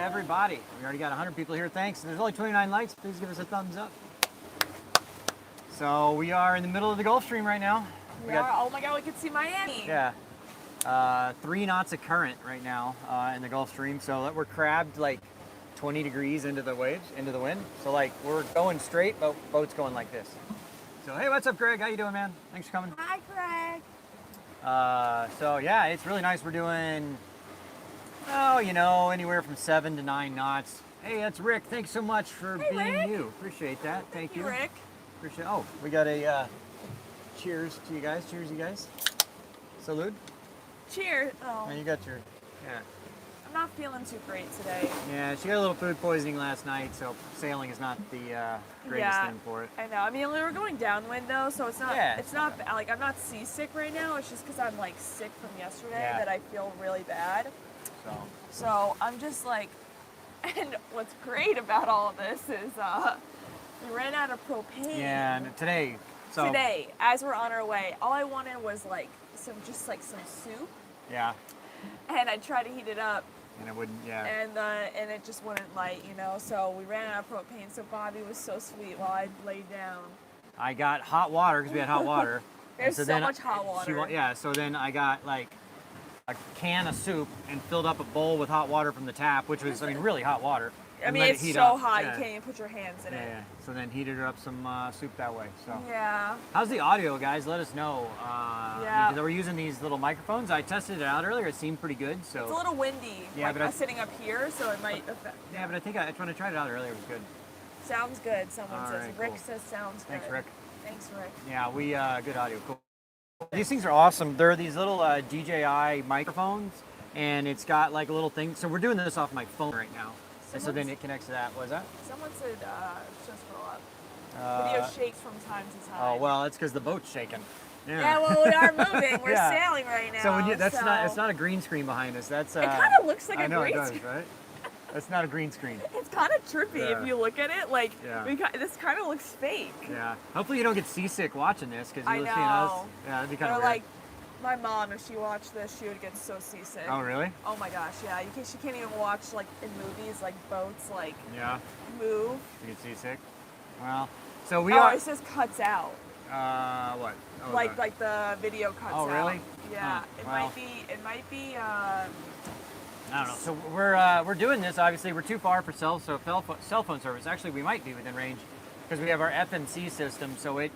everybody. We already got 100 people here. Thanks. There's only 29 likes. Please give us a thumbs up. So we are in the middle of the Gulfstream right now. We are. Oh my God, we can see Miami. Yeah. 3 knots of current right now in the Gulfstream. So we're crabbed like 20 degrees into the waves, into the wind. So like we're going straight, but boat's going like this. So hey, what's up, Greg? How you doing, man? Thanks for coming. Hi, Greg. So yeah, it's really nice. We're doing, oh, you know, anywhere from 7 to 9 knots. Hey, that's Rick. Thanks so much for being Rick. you. Appreciate that. Thank you, Rick. Appreciate. Oh, we got a cheers to you guys. Cheers, you guys. Salud. Cheers. Oh. And you got your, yeah. I'm not feeling too great today. Yeah, she got a little food poisoning last night, so sailing is not the greatest thing for it. I know. I mean, we were going downwind though, so it's not. Yeah, it's not like I'm not seasick right now. It's just because I'm like sick from yesterday Yeah. that I feel really bad. So I'm just like, and what's great about all of this is we ran out of propane. Yeah, and today, as we're on our way, all I wanted was like some soup. Yeah. And I tried to heat it up. And it wouldn't, yeah. And it just wouldn't light, you know. So we ran out of propane. So Bobby was so sweet while I laid down. I got hot water because we had hot water. There's so much hot water. Yeah, so then I got like a can of soup and filled up a bowl with hot water from the tap, which was, I mean, really hot water. I mean, it's so hot you can't even put your hands in it. Yeah. So then heated up some soup that way. So. Yeah. How's the audio, guys? Let us know. Yeah. We're using these little microphones. I tested it out earlier. It seemed pretty good. So. It's a little windy. Yeah, but I'm sitting up here, so it might affect. Yeah, but I think when I tried it out earlier, it was good. Sounds good. Someone says. Right, Rick cool. says sounds good. Thanks, Rick. Thanks, Rick. Yeah, we good audio. Cool. These things are awesome. They're these little DJI microphones, and it's got like a little thing. So we're doing this off my phone right now. And so then it connects to that. What is that? Someone said, just roll up. Video shakes from time to time. Oh, well, it's because the boat's shaking. Yeah, well, we are moving. We're sailing right now. So when it's not a green screen behind us. That's it kind of looks like a green does, screen. right? That's not a green screen. It's kind of trippy if you look at it. Like, this kind of looks fake. Yeah. Hopefully you don't get seasick watching this because you're I seeing us. know. Yeah, that'd be kind of weird. weird. Like, my mom, if she watched this, she would get so seasick. Oh, really? Oh my gosh, yeah. She can't even watch, like, in movies, like, boats, like, move. You get seasick? Well, so we are... Oh, it says cuts out. What? Oh, like the video cuts out. Oh, really? Yeah. Oh, it well. might be, I don't know. So we're doing this. Obviously, we're too far for cell phone service. Actually, we might be within range because we have our FMC system, so it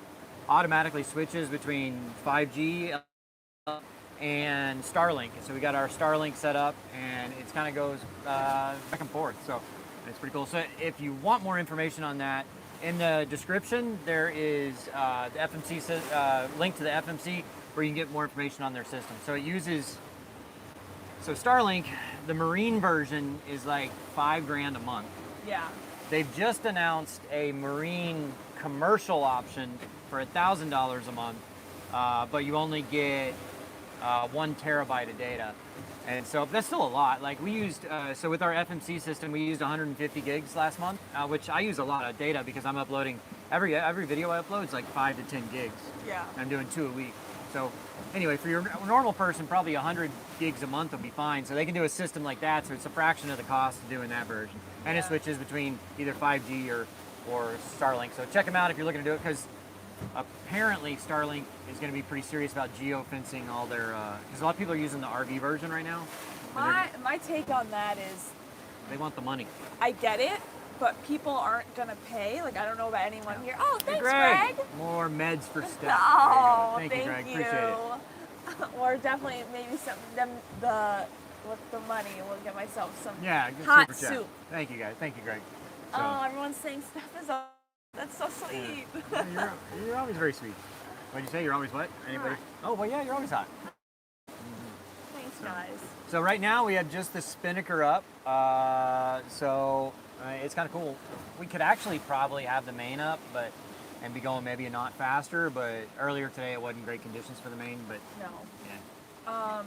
automatically switches between 5G and Starlink. So we got our Starlink set up, and it kind of goes back and forth. So it's pretty cool. So if you want more information on that, in the description there is the FMC link to the FMC where you can get more information on their system. So it uses. So Starlink, the Marine version is like $5,000 a month. yeah. They've just announced a Marine commercial option for $1,000 a month, but you only get 1 terabyte of data. And so that's still a lot. Like we used, so with our FMC system, we used 150 gigs last month, which I use a lot of data because I'm uploading, every video I upload is like 5 to 10 gigs. Yeah. I'm doing 2 a week. So anyway, for your normal person, probably 100 gigs a month will be fine. So they can do a system like that, so it's a fraction of the cost of doing that version. And it switches between either 5G or Starlink. So check them out if you're looking to do it, because apparently Starlink is going to be pretty serious about geofencing all their, because a lot of people are using the RV version right now. My take on that is, they want the money. I get it, but people aren't gonna pay. Like, I don't know about anyone here. Oh, thanks, Greg. Greg. More meds for Steph. No, thank you, Greg. Appreciate it. Or definitely maybe with the money, we'll get myself some super hot chat. soup. Thank you, guys. Thank you, Greg. So, Oh, everyone's saying Steph is up. That's so sweet. you're always very sweet. What'd you say? You're always what? Anybody? Hot. Oh, well, yeah, you're always hot. Thanks, guys. So right now we have just the spinnaker up. It's kind of cool. We could actually probably have the main up, and be going maybe a knot faster. But earlier today it wasn't great conditions for the main. But No. yeah.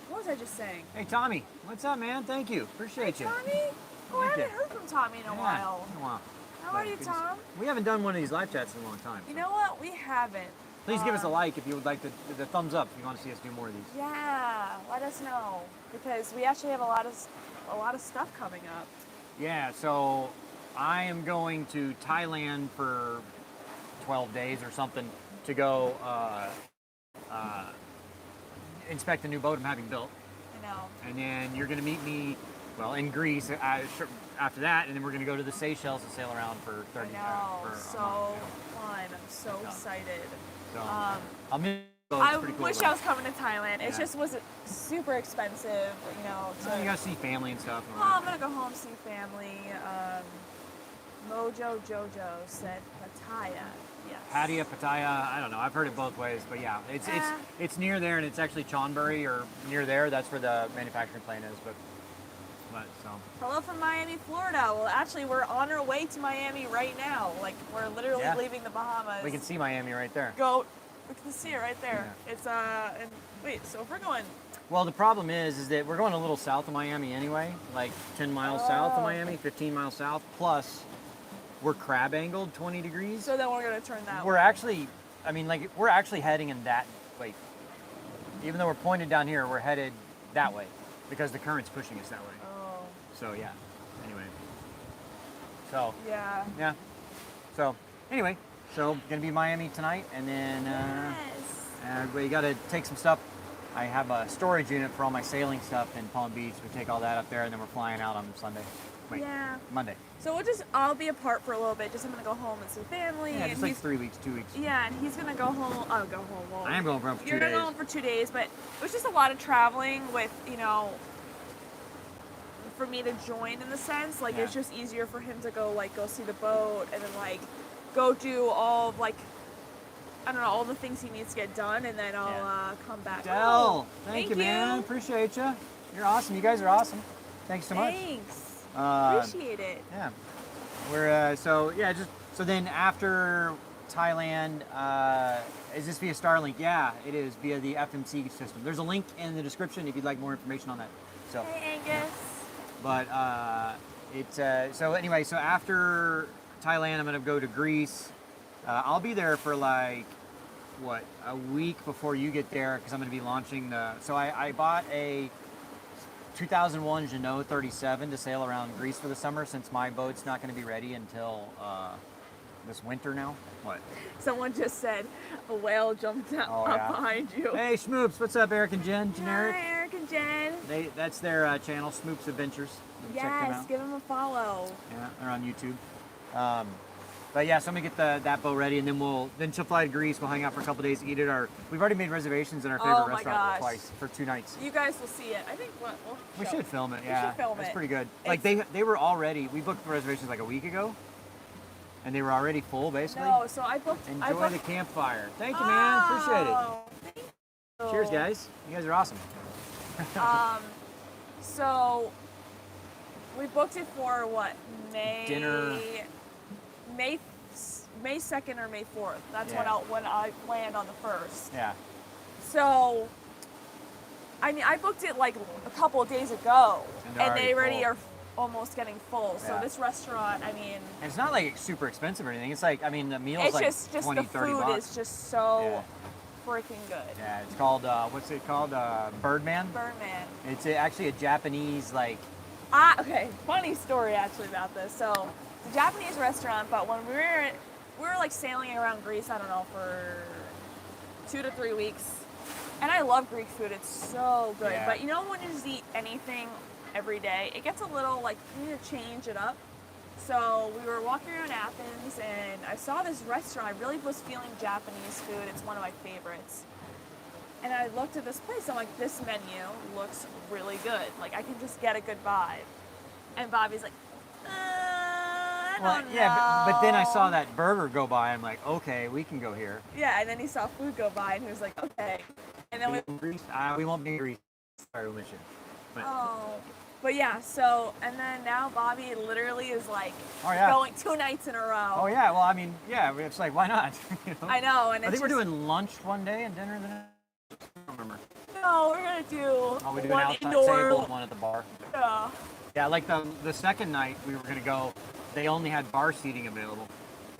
What was I just saying? Hey Tommy, what's up, man? Thank you. Appreciate you. Tommy? Oh, I Thank you. haven't heard from Tommy in a while. Been a while. How are you, Tom? We haven't done one of these live chats in a long time. You know what? We haven't. Please give us a like if you would like the thumbs up if you want to see us do more of these. Yeah, let us know, because we actually have a a lot of stuff coming up. Yeah, so I am going to Thailand for 12 days or something to go inspect a new boat I'm having built. I know. And then you're going to meet me, well, in Greece after that, and then we're going to go to the Seychelles and sail around for 30 I know. for a So month. fun. I'm so excited. So I'll miss boats. I Pretty cool, wish though. I was coming to Thailand. It Yeah. just was super expensive, you know. You got to see family and stuff. Oh, I'm gonna go home see family. Mojo Jojo said Pattaya. Yes. Pattaya, Pattaya, I don't know. I've heard it both ways, but yeah, it's near there, and it's actually Chonburi or near there. That's where the manufacturing plant is. But so. Hello from Miami, Florida. Well, actually, we're on our way to Miami right now. Like we're literally leaving the Bahamas. We can see Miami right there. We can see it right there. Yeah. It's and wait. So if we're going. Well, the problem is that we're going a little south of Miami anyway, like 10 miles south of Miami, 15 miles south. Plus, we're crab angled 20 degrees. So then we're gonna turn that way. We're actually heading in that way. Even though we're pointed down here, we're headed that way because the current's pushing us that way. Oh. So yeah. Anyway. So. Yeah. Yeah. So anyway, gonna be Miami tonight, and then we got to take some stuff. I have a storage unit for all my sailing stuff in Palm Beach. We take all that up there, and then we're flying out on Sunday. Monday. So I'll be apart for a little bit. I'm gonna go home and see family. Yeah, and just like 3 weeks, 2 weeks. Yeah, and he's gonna go home. I'll go home. Well, I am going for 2 days. You're gonna go home for 2 days, but it was just a lot of traveling with, for me to join in the sense. Like, it's just easier for him to go see the boat and then, go do all of, I don't know, all the things he needs to get done, and then I'll come back. Del, thank you, man. Appreciate you. You're awesome. You guys are awesome. Thanks so much. Thanks. Appreciate it. Yeah. We're so then after Thailand, is this via Starlink? Yeah, it is via the FMC system. There's a link in the description if you'd like more information on that. So. Hey, Angus. But so after Thailand, I'm gonna go to Greece. I'll be there for a week before you get there because I'm gonna be launching So I bought a 2001 Jeanneau 37 to sail around Greece for the summer since my boat's not going to be ready until this winter now. What? Someone just said a whale jumped up behind you. Hey, Schmoops. What's up, Eric and Jen? Generic. Hi, Eric and Jen. That's their channel, Schmoops Adventures. Check them Yes, out. give them a follow. Yeah, they're on YouTube. But yeah, so I'm gonna get that boat ready, and then she'll fly to Greece. We'll hang out for a couple days, eat at we've already made reservations in our favorite restaurant twice for 2 nights. You guys will see it. I think We should film it. Yeah, we should film it's it. pretty good. They were already. We booked the reservations a week ago, and they were already full basically. No, so I booked. Enjoy the campfire. Thank you, man. Appreciate it. Thank you. Cheers, guys. You guys are awesome. So we booked it for what? Dinner. May 2nd or May 4th. That's when I land on the 1st. Yeah. So, I mean, I booked it a couple of days ago, and they already are almost getting full. So this restaurant, I mean, and it's not super expensive or anything. It's the meal's just 20, the 30 food bucks. is just so freaking good. Yeah, it's called what's it called? Birdman. Birdman. It's actually a Japanese Okay, funny story actually about this. So, it's a Japanese restaurant, but when we were sailing around Greece, I don't know, for 2 to 3 weeks. And I love Greek food, it's so good. Yeah. But when you just eat anything every day, it gets a little you need to change it up. So we were walking around Athens and I saw this restaurant. I really was feeling Japanese food. It's one of my favorites. And I looked at this place, I'm like, this menu looks really good. I can just get a good vibe. And Bobby's like, I don't know. Yeah, but then I saw that burger go by. I'm like, okay, we can go here. Yeah, and then he saw food go by, and he was like, okay. And then we won't be in Greece. Sorry, we mentioned. But yeah. So, and then now Bobby literally is going 2 nights in a row. Oh yeah. Well, I mean, yeah. It's why not? I know, and I think we're doing lunch one day and dinner the next. I don't remember. No, we're gonna do we do one an outside indoor, table and one at the bar. Yeah. Yeah, the second night we were gonna go, they only had bar seating available,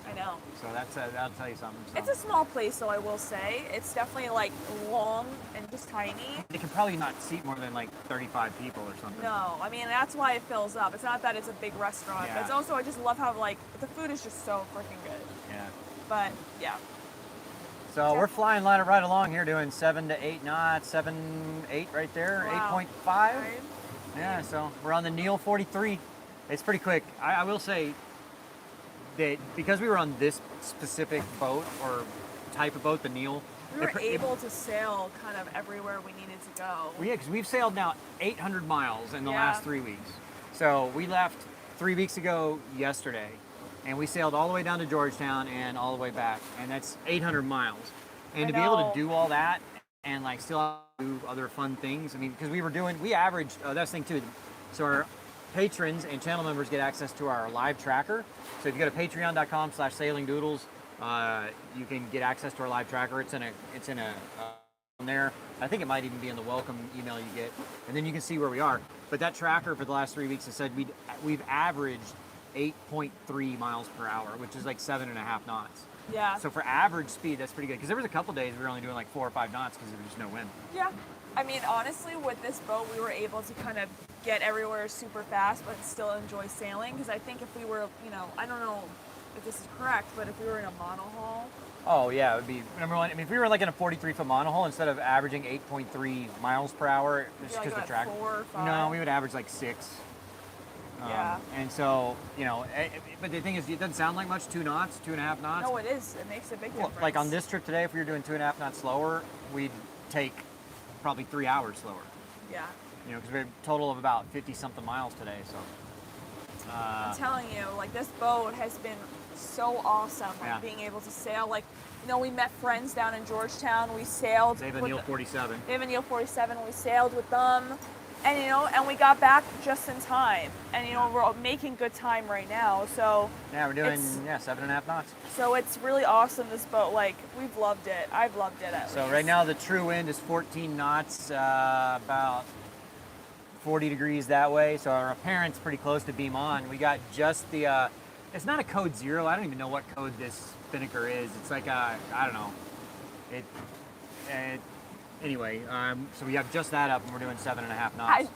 I know. So that'll tell you something. So. It's a small place, though, I will say. It's definitely like long and just tiny. They can probably not seat more than like 35 people or something. No, I mean, that's why it fills up. It's not that it's a big restaurant. Yeah. But it's also, I just love how, like, the food is just so freaking good. Yeah. But, yeah. So we're flying right along here, doing 7 to 8 knots, 7, 8 right there, Wow. 8.5. Right? Yeah, so we're on the Neil 43. It's pretty quick. I will say that because we were on this specific boat or type of boat, the Neil, We were able to sail kind of everywhere we needed to go. yeah, because we've sailed now 800 miles in the Yeah. last 3 weeks. So we left 3 weeks ago yesterday, and we sailed all the way down to Georgetown and all the way back, and that's 800 miles. And to be able know. to do all that and like still do other fun things, I mean, because we averaged, that's the thing too. So our patrons and channel members get access to our live tracker. So if you go to patreon.com/sailingdoodles, you can get access to our live tracker. It's in a on there. I think it might even be in the welcome email you get, and then you can see where we are. But that tracker for the last 3 weeks has said we've averaged 8.3 miles per hour, which is like 7.5 knots. Yeah. So for average speed, that's pretty good. Because there was a couple days we were only doing like 4 or 5 knots because there was just no wind. Yeah. I mean, honestly, with this boat, we were able to kind of get everywhere super fast, but still enjoy sailing. Because I think if we were, I don't know if this is correct, but if we were in a monohull. Oh yeah, it would be number one. I mean, if we were like in a 43-foot monohull, instead of averaging 8.3 miles per hour, just Like because the track. 4 or 5. No, we would average like 6. Yeah. And so, but the thing is, it doesn't sound like much. 2 knots, 2.5 knots. No, it is. It makes a big Well, difference. like on this trip today, if we were doing 2.5 knots slower, we'd take probably 3 hours slower. Yeah. Because we had a total of about 50-something miles today. So. I'm telling you, like, this boat has been so awesome. Like, Yeah. being able to sail. Like, we met friends down in Georgetown. We sailed. Dave and with Neil 47. Dave and Neil 47. We sailed with them. And, and we got back just in time. And, we're making good time right now. So. Yeah, we're doing, it's- 7.5 knots. So it's really awesome, this boat. Like, we've loved it. I've loved it at So least. right now the true wind is 14 knots, about 40 degrees that way. So our apparent's pretty close to beam on. We got just the, it's not a code 0. I don't even know what code this spinnaker is. It's like I don't know. Anyway, so we have just that up and we're doing 7.5 knots.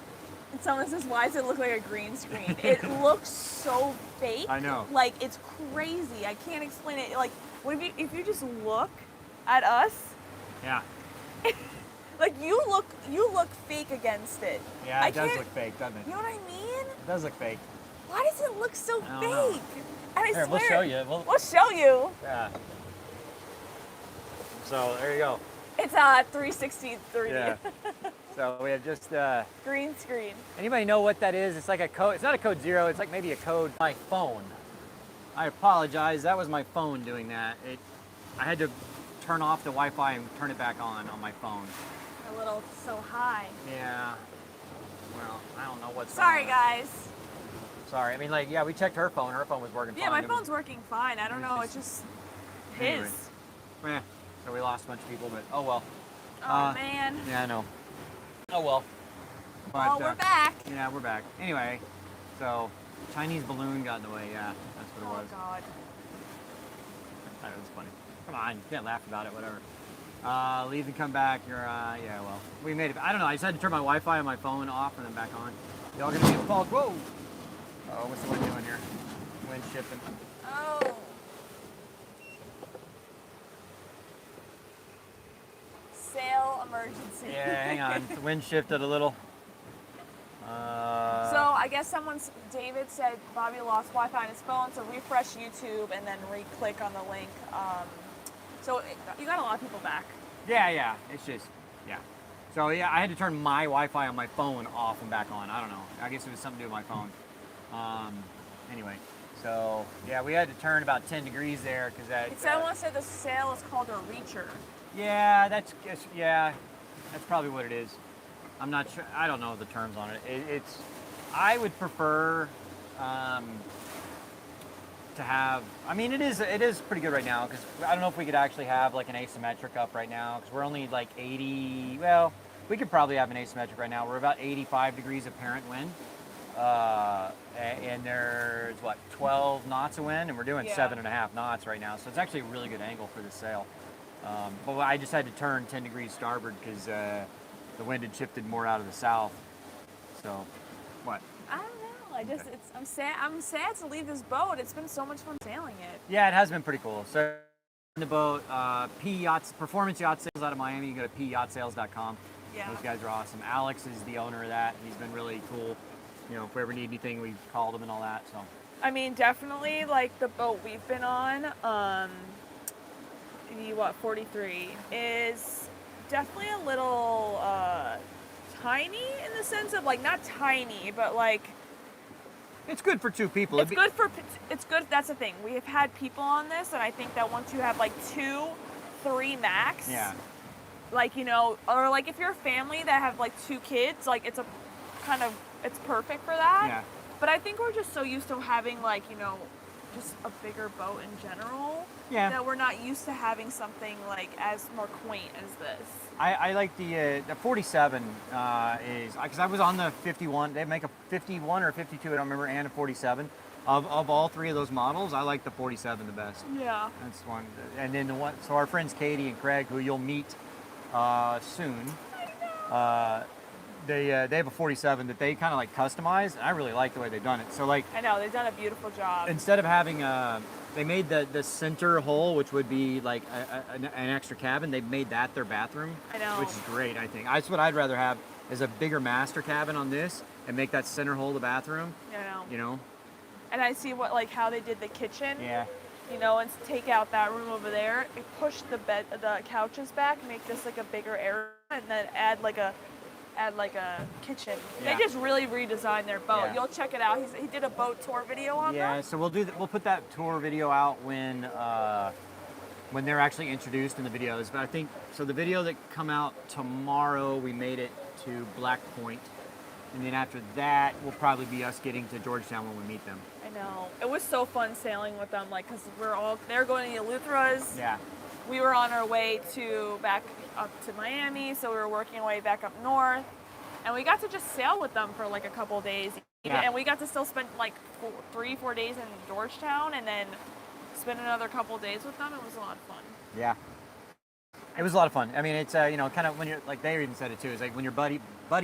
Someone says, why does it look like a green screen? It looks so fake. I know. Like, it's crazy. I can't explain it. Like, if you just look at us, Yeah. like, you look fake against it. Yeah, I it does can't- look fake, doesn't it? You know what I mean? It does look fake. Why does it look so I don't fake? know. And I Here, swear, we'll show you. We'll show you. Yeah. So there you go. It's 363. Yeah. So we have just, Green screen. anybody know what that is? It's like a code, it's not a code 0, it's like maybe a code, my phone. I apologize, that was my phone doing that. I had to turn off the Wi-Fi and turn it back on my phone. A little so high. Yeah, well, I don't know what's Sorry, going on. guys. Sorry, I mean we checked her phone was working Yeah, fine. my phone's working fine. I don't know, it's just his. Anyway. Yeah, so we lost a bunch of people, but oh well. Oh, man. Yeah, I know. Oh well. But, Oh, we're back. Yeah, we're back. Anyway, so Chinese balloon got in the way. Yeah, that's what it Oh, was. God. That was funny. Come on, you can't laugh about it. Whatever. Leave and come back. You're yeah. Well, we made it. I don't know. I just had to turn my Wi-Fi on my phone off and then back on. Y'all gonna be involved. Whoa. Oh, what's the wind doing here? Wind shifting. Oh. Sail emergency. Yeah, hang on. The wind shifted a little. So I guess David said Bobby lost Wi-Fi on his phone, so refresh YouTube and then re-click on the link. So you got a lot of people back. Yeah. It's just, yeah. So yeah, I had to turn my Wi-Fi on my phone off and back on. I don't know. I guess it was something to do with my phone. Anyway, so yeah, we had to turn about 10 degrees there because that. Someone said the sail is called a reacher. Yeah, that's probably what it is. I'm not sure. I don't know the terms on it. It's. I would prefer to have. I mean, it is pretty good right now because I don't know if we could actually have like an asymmetric up right now because we're only like 80. Well, we could probably have an asymmetric right now. We're about 85 degrees apparent wind. and there's what 12 knots of wind, and we're doing Yeah. 7.5 knots right now. So it's actually a really good angle for the sail. But I just had to turn 10 degrees starboard because the wind had shifted more out of the south. So, what? I don't know. I'm sad. I'm sad to leave this boat. It's been so much fun sailing it. Yeah, it has been pretty cool. So, in the boat, P Yachts, Performance Yacht Sales out of Miami. You can go to pyachtsales.com. Yeah. Those guys are awesome. Alex is the owner of that. He's been really cool. You know, if we ever need anything, we've called him and all that. So, I mean, definitely like the boat we've been on, the 43 is definitely a little tiny in the sense of like not tiny, but like it's good for two people. it's good. That's the thing. We have had people on this, and I think that once you have like 2, 3 max, Yeah. like or like if you're a family that have like 2 kids, like it's perfect for that. Yeah. But I think we're just so used to having like just a bigger boat in general. Yeah. That we're not used to having something like as more quaint as this. I like the 47 is because I was on the 51. They make a 51 or a 52, I don't remember, and a 47. Of all 3 of those models, I like the 47 the best. Yeah. That's one. And then the one. So our friends Katie and Craig, who you'll meet soon, they have a 47 that they kind of like customize, and I really like the way they've done it. So like I know they've done a beautiful job. instead of having they made the center hole, which would be like an extra cabin. They made that their bathroom. I know. Which is great, I think. That's what I'd rather have is a bigger master cabin on this and make that center hole the bathroom. You know? And I see how they did the kitchen. Yeah. And take out that room over there, push the couches back, make this like a bigger area, and then add like a kitchen. Yeah. They just really redesigned their boat. Yeah. You'll check it out. He did a boat tour video on Yeah, that. so we'll put that tour video out when they're actually introduced in the videos. But I think so the video that come out tomorrow, we made it to Black Point. And then after that will probably be us getting to Georgetown when we meet them. I know. It was so fun sailing with them, like, because they're going to Eleutheras. Yeah. We were on our way back up to Miami, so we were working our way back up north. And we got to just sail with them for like a couple of days. Yeah. And we got to still spend like 3-4 days in Georgetown and then spend another couple of days with them. It was a lot of fun. Yeah. It was a lot of fun. I mean, it's kind of when you're like they even said it too. It's like when you're buddy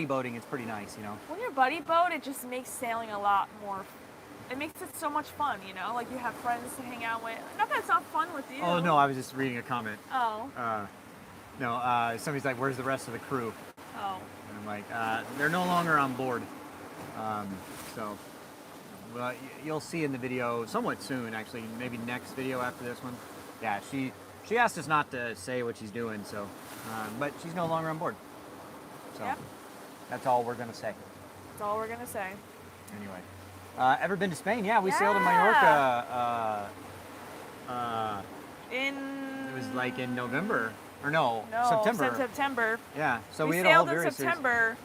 boating, it's pretty nice, When you're buddy boat, it just makes sailing a lot more. It makes it so much fun, Like you have friends to hang out with. Not that it's not fun with you. Oh no, I was just reading a comment. Oh. No, somebody's like, "Where's the rest of the crew?" Oh. And I'm like, "They're no longer on board." So, well, you'll see in the video somewhat soon, actually, maybe next video after this one. Yeah, she asked us not to say what she's doing, so, but she's no longer on board. So, Yep. That's all we're gonna say. That's all we're going to say. Anyway, ever been to Spain? Yeah, we sailed in Yeah. Mallorca. It was In like in November, or no, No, September. September. Yeah, so we we had a whole sailed in series. September.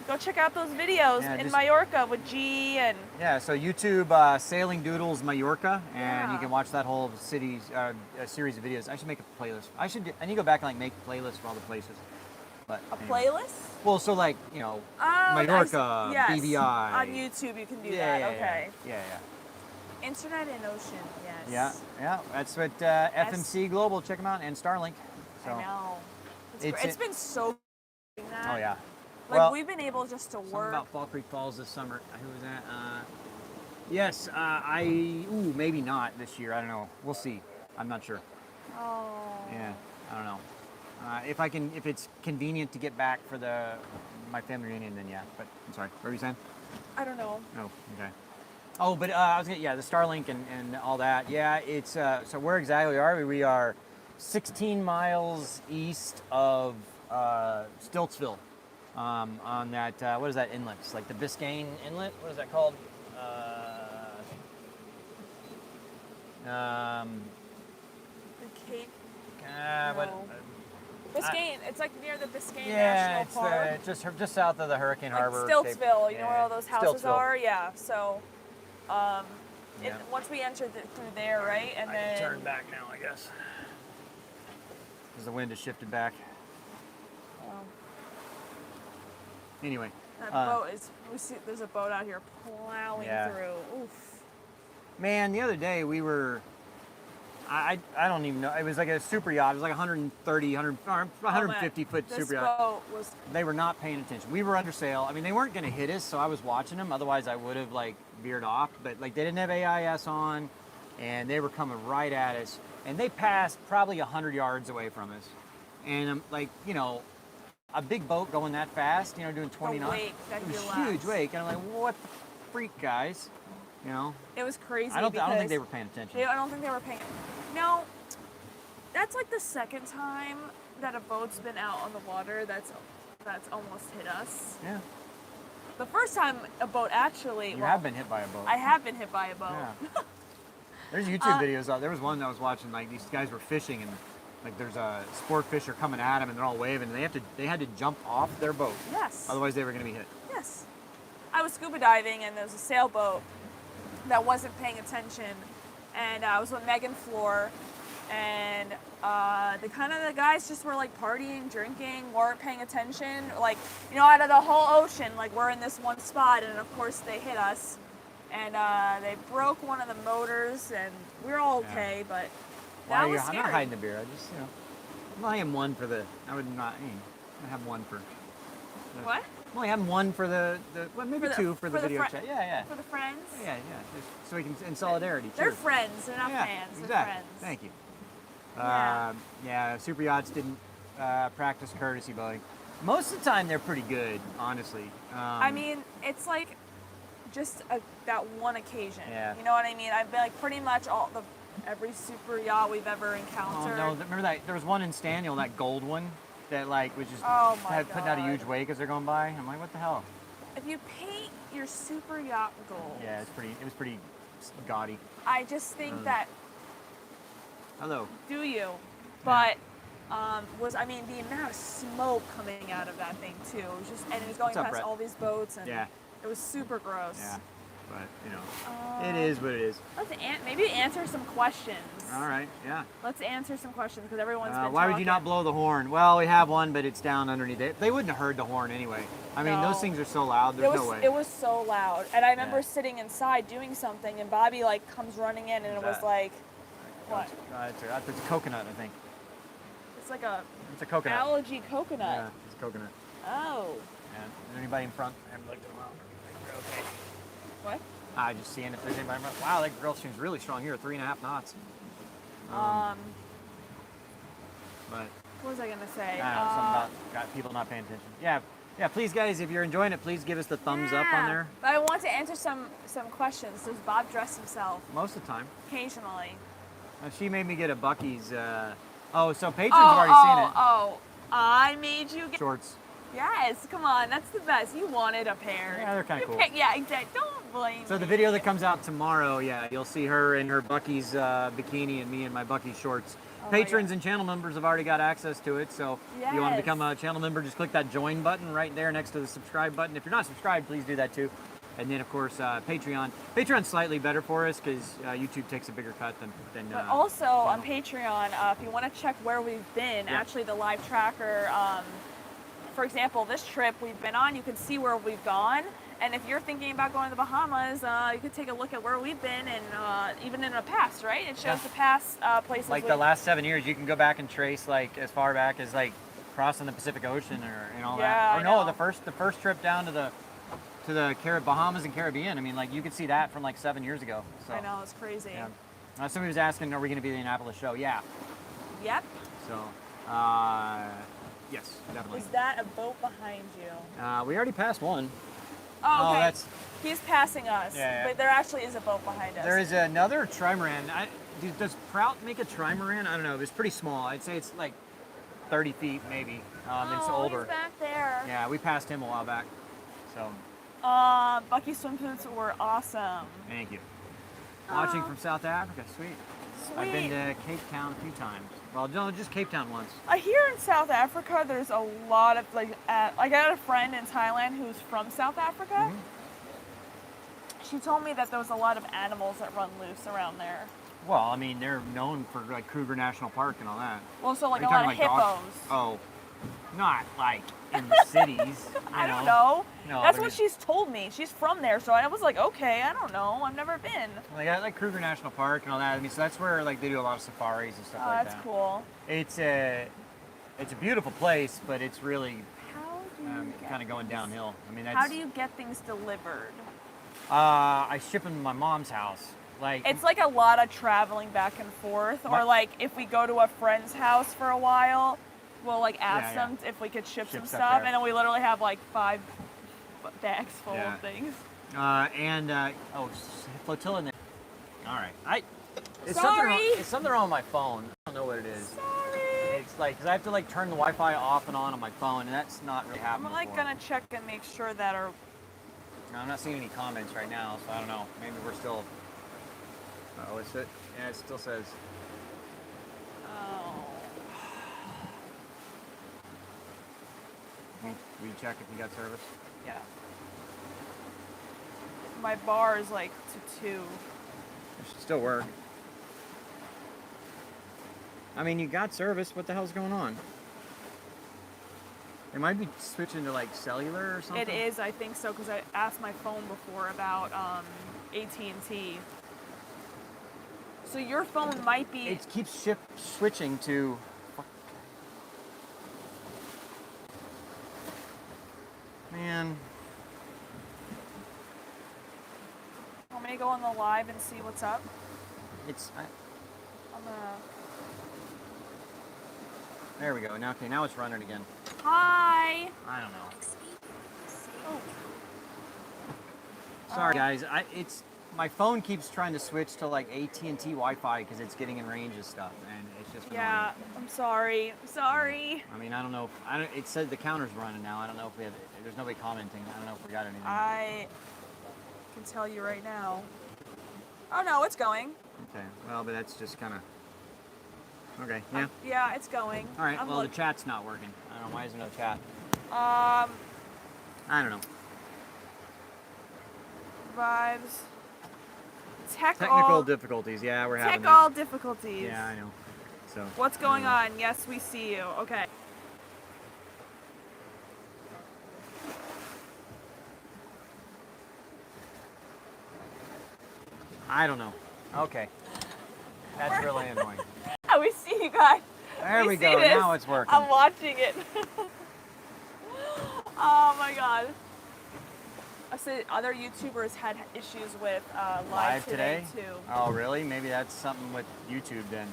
Go check out those videos Yeah, in just- Mallorca with G and Yeah, so YouTube Sailing Doodles Mallorca, and you Yeah. can watch that whole series of videos. I should make a playlist. I need to go back and like make playlists for all the places. But a anyway. playlist. Well, so like Mallorca, yes. BVI. On YouTube, you can do Yeah, that. yeah, Okay. Yeah. Internet and ocean. Yes. Yeah. That's what FMC Global. Check them out, and Starlink. So. I know. It's- It's been so. Doing that. Oh yeah. Like Well, we've been able just to something work. about Fall Creek Falls this summer. Who was that? Yes. Maybe not this year. I don't know. We'll see. I'm not sure. Oh. Yeah. I don't know. If it's convenient to get back for my family reunion, then yeah. But I'm sorry. What were you saying? I don't know. Oh, okay. Oh, but I was the Starlink and all that. Yeah, it's so where exactly are we? We are 16 miles east of Stiltsville, on that what is that inlet? It's like the Biscayne Inlet. What is that called? The Cape. What? No. Biscayne. It's like near the Biscayne Yeah, National Park. it's just south of the Hurricane Like Harbor. Stiltsville, Cape. you know where all those houses Stiltsville. are? Yeah. So, Yeah. once we enter through there, right, and I then can turn back now, I guess. Because the wind has shifted back. Well, Anyway, That boat is. We see there's a boat out here plowing through. Oof. Man, the other day we were. I don't even know. It was like a super yacht. It was like 130, 150 foot This super yacht. boat was. They were not paying attention. We were under sail. I mean, they weren't going to hit us, so I was watching them. Otherwise, I would have like veered off. But like they didn't have AIS on, and they were coming right at us. And they passed probably 100 yards away from us. And I'm like, you know, a big boat going that fast, you know, doing 20 knots. Wake that It was you huge left. wake. And I'm like, what the freak, guys? You know? It was crazy. I don't think because they were paying attention. I don't think they were paying. No, that's like the second time that a boat's been out on the water that's almost hit us. Yeah. The first time a boat actually. You have been hit by a boat. I have been hit by a boat. Yeah. There's YouTube videos out. There was one that I was watching. Like these guys were fishing, and like there's a sport fisher coming at them, and they're all waving. And they had to jump off their boat. Yes. Otherwise, they were going to be hit. Yes. I was scuba diving, and there was a sailboat that wasn't paying attention, and I was with Megan Floor, and the guys just were like partying, drinking, weren't paying attention. Like, you know, out of the whole ocean, like we're in this one spot, and of course they hit us. And they broke one of the motors, and we were all okay, but that was scary. I'm not hiding the beer. I just, you know, I'm only having one for the. I would not. I have one for. What? I'm only having one for the well, maybe two for the video chat. Yeah. For the friends. Yeah. Just so we can in solidarity. They're Cheers. friends. They're not fans. Exactly. They're friends. Thank you. Yeah. Super yachts didn't practice courtesy boating. Most of the time, they're pretty good, honestly. I mean, it's like just that one occasion. Yeah. You know what I mean? I've been like pretty much every super yacht we've ever encountered. Oh no! Remember that there was one in Staniel, that gold one, that like was just putting out a huge wake as they're going by. I'm like, what the hell? If you paint your super yacht gold. Yeah, it was pretty gaudy. I just think that. Hello. Do you? But the amount of smoke coming out of that thing too. It was just, and it was going What's up, past Brett? all these boats, and Yeah. it was super gross. Yeah. But you know, it is what it is. Let's maybe answer some questions. All right. Yeah. Let's answer some questions because everyone's been why would you not talking. blow the horn? Well, we have one, but it's down underneath it. They wouldn't have heard the horn anyway. I mean, those things are so loud. There's no way. It was so loud, and I remember sitting inside doing something, and Bobby like comes running in, and it was like, what? It's a coconut, I think. It's like It's a coconut. allergy coconut. Yeah, it's a coconut. Oh. Yeah. Is anybody in front? I haven't looked at them out. Okay. What? Just seeing if there's anybody in front. Wow, that Gulfstream's really strong here, 3.5 knots. What But was I gonna say? I don't know, something about people not paying attention. Yeah. Please, guys, if you're enjoying it, please give us the thumbs up on there. But I want to answer some questions. Does Bob dress himself? Most of the time. Occasionally. She made me get a Buc-ee's. So patrons have already seen it. Oh, I made you get. Shorts. Yes, come on, that's the best. You wanted a pair. Yeah, they're kind of cool. Yeah, exactly. Don't blame me. So the video that comes out tomorrow, you'll see her in her Buc-ee's bikini and me in my Buc-ee's shorts. Patrons and channel members have already got access to it, so if you want to become a channel member, just click that join button right there next to the subscribe button. If you're not subscribed, please do that too. And then, of course, Patreon. Patreon's slightly better for us because YouTube takes a bigger cut than But also on Patreon, if you want to check where we've been, actually the live tracker, for example, this trip we've been on, you can see where we've gone. And if you're thinking about going to the Bahamas, you could take a look at where we've been, and even in the past, right? It shows the past places. Like the last 7 years, you can go back and trace like as far back as like crossing the Pacific Ocean and all that. Or no, the first trip down to the Bahamas and Caribbean. I mean, like you could see that from like 7 years ago. So, I know, it's crazy. Yeah. Somebody was asking, are we going to be at the Annapolis show? Yeah. Yep. So, yes, definitely. Is that a boat behind you? We already passed one. Oh, okay. Oh, He's passing us. Yeah. But there actually is a boat behind us. There is another trimaran. Does Prout make a trimaran? I don't know. It's pretty small. I'd say it's like 30 feet maybe. It's older. He's back there. Yeah, we passed him a while back. So. Bucky swimsuits were awesome. Thank you. Watching from South Africa, sweet. I've been to Cape Town a few times. Well, no, just Cape Town once. Here in South Africa, there's a lot of I got a friend in Thailand who's from South Africa. Mm-hmm. She told me that there was a lot of animals that run loose around there. Well, I mean, they're known for like Kruger National Park and all that. Well, so like a lot of like hippos. Oh, Not like in the cities. I don't know. No, That's but what she's told me. She's from there, so I was like, okay, I don't know. I've never been. They got like Kruger National Park and all that. I mean, so that's where like they do a lot of safaris and stuff Oh, like that's that. cool. It's a beautiful place, but it's really How do you get kind of going things- downhill. I mean, that's, How do you get things delivered? I ship them to my mom's house. Like It's like a lot of traveling back and forth, My- or like if we go to a friend's house for a while, we'll like ask Yeah, them if we could ship some stuff stuff, there. and then we literally have like 5 bags full Yeah. of things. Flotilla in there. All right, it's Sorry. It's something wrong with my phone. I don't know what it is. Sorry. It's like because I have to like turn the Wi-Fi off and on my phone, and that's not really I'm happening. like gonna check and make sure that our No, I'm not seeing any comments right now, so I don't know. Maybe we're still. Oh, is it? Yeah, it still says. oh. We check if you got service. Yeah. My bar is like to 2. It should still work. I mean, you got service. What the hell's going on? It might be switching to like cellular or something. It is, I think so, because I asked my phone before about AT&T. So your phone might be. It keeps switching to. Man, Want me to go on the live and see what's up? it's. On the. There we go. Now, okay, now it's running again. Hi. I don't know. Oh. Sorry, guys. My phone keeps trying to switch to like AT&T Wi-Fi because it's getting in range of stuff, and it's just. Yeah, I'm sorry. I'm sorry. I mean, I don't know. It said the counter's running now. I don't know if we have. There's nobody commenting. I don't know if we got anything. I can tell you right now. Oh no, it's going. Okay. Well, but that's just kind of. Okay. Yeah. Yeah, it's going. All right. I'm Well, the chat's not working. I don't know. Why isn't there no chat? Um, I don't know. vibes. Technical difficulties. Yeah, we're having Tech that. all difficulties. Yeah, I know. So. What's going on? Yes, we see you. Okay. I don't know. Okay. That's really annoying. Oh, we see you guys. There we see go. this. Now it's working. I'm watching it. Oh my god. I said other YouTubers had issues with live today too. Oh, really? Maybe that's something with YouTube then.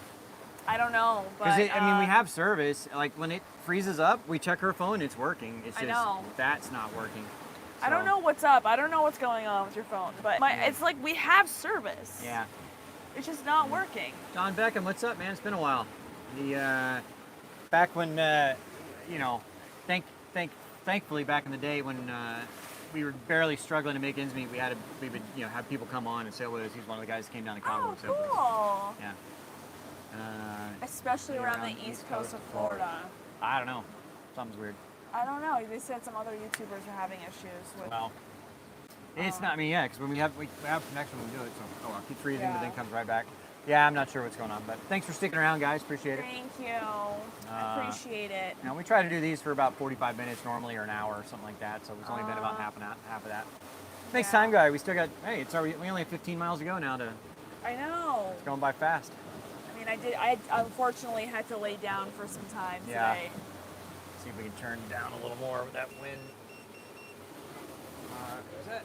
I don't know, but Because I mean, we have service. Like when it freezes up, we check her phone. It's working. It's I just know. that's not working. I don't So, know what's up. I don't know what's going on with your phone, but Yeah. it's like we have service. Yeah. It's just not working. John Beckham, what's up, man? It's been a while. Back when you know, thankfully back in the day when we were barely struggling to make ends meet, we would have people come on and say, "Well, he's one of the guys that came down to Congo." Oh, and so forth. cool. Yeah. Especially around the east coast of Florida. I don't know. Something's weird. I don't know. They said some other YouTubers are having issues with. Well, it's not. I mean, yeah, because when we have connection when we do it. So, oh, well, keep freezing, but then Yeah. comes right back. Yeah, I'm not sure what's going on, but thanks for sticking around, guys. Appreciate it. Thank you. I appreciate it. Now we try to do these for about 45 minutes normally, or an hour, or something like that. So it's only been about half of that. Next Yeah. time, guy. We still got. Hey, we only have 15 miles to go now. I know. It's going by fast. I mean, I unfortunately had to lay down for some time Yeah. today. See if we can turn down a little more with that wind. Is that?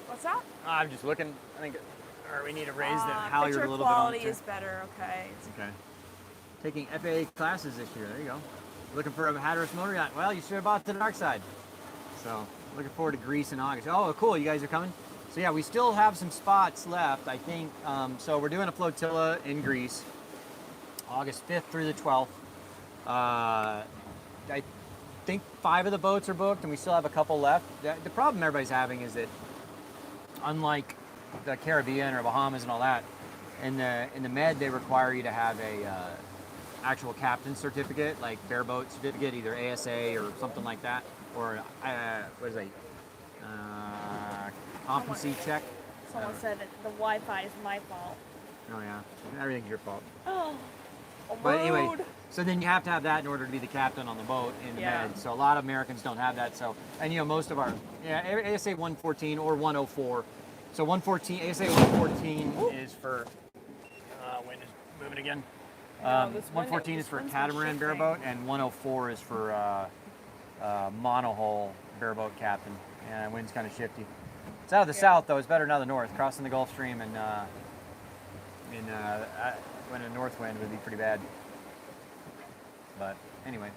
What's that? I'm just looking. I think, or we need to raise the Picture halyard a little bit on quality it. too. is better. Okay. Okay. Taking FAA classes this year. There you go. Looking for a Hatteras motor yacht. Well, you should have bought the dark side. So, looking forward to Greece in August. Oh, cool. You guys are coming? So, yeah, we still have some spots left, I think. So, we're doing a flotilla in Greece, August 5th through the 12th. I think 5 of the boats are booked, and we still have a couple left. The problem everybody's having is that, unlike the Caribbean or Bahamas and all that, in the Med they require you to have a actual captain certificate, like bareboat certificate, either ASA or something like that, or what is it? Competency check. Someone said that the Wi-Fi is my fault. Oh yeah, everything's your fault. Oh. But anyway, Mood. so then you have to have that in order to be the captain on the boat in the Yeah. med. So a lot of Americans don't have that. So, and most of our, ASA 114 or 104. So 114, ASA 114 is for, wind is moving again. I know, this wind- 114 is this for wind's been catamaran shifting. bareboat, and 104 is for monohull bareboat captain. And wind's kind of shifty. It's out of the south though. It's better than out of the north. Crossing the Gulfstream and when a north wind would be pretty bad. But anyway,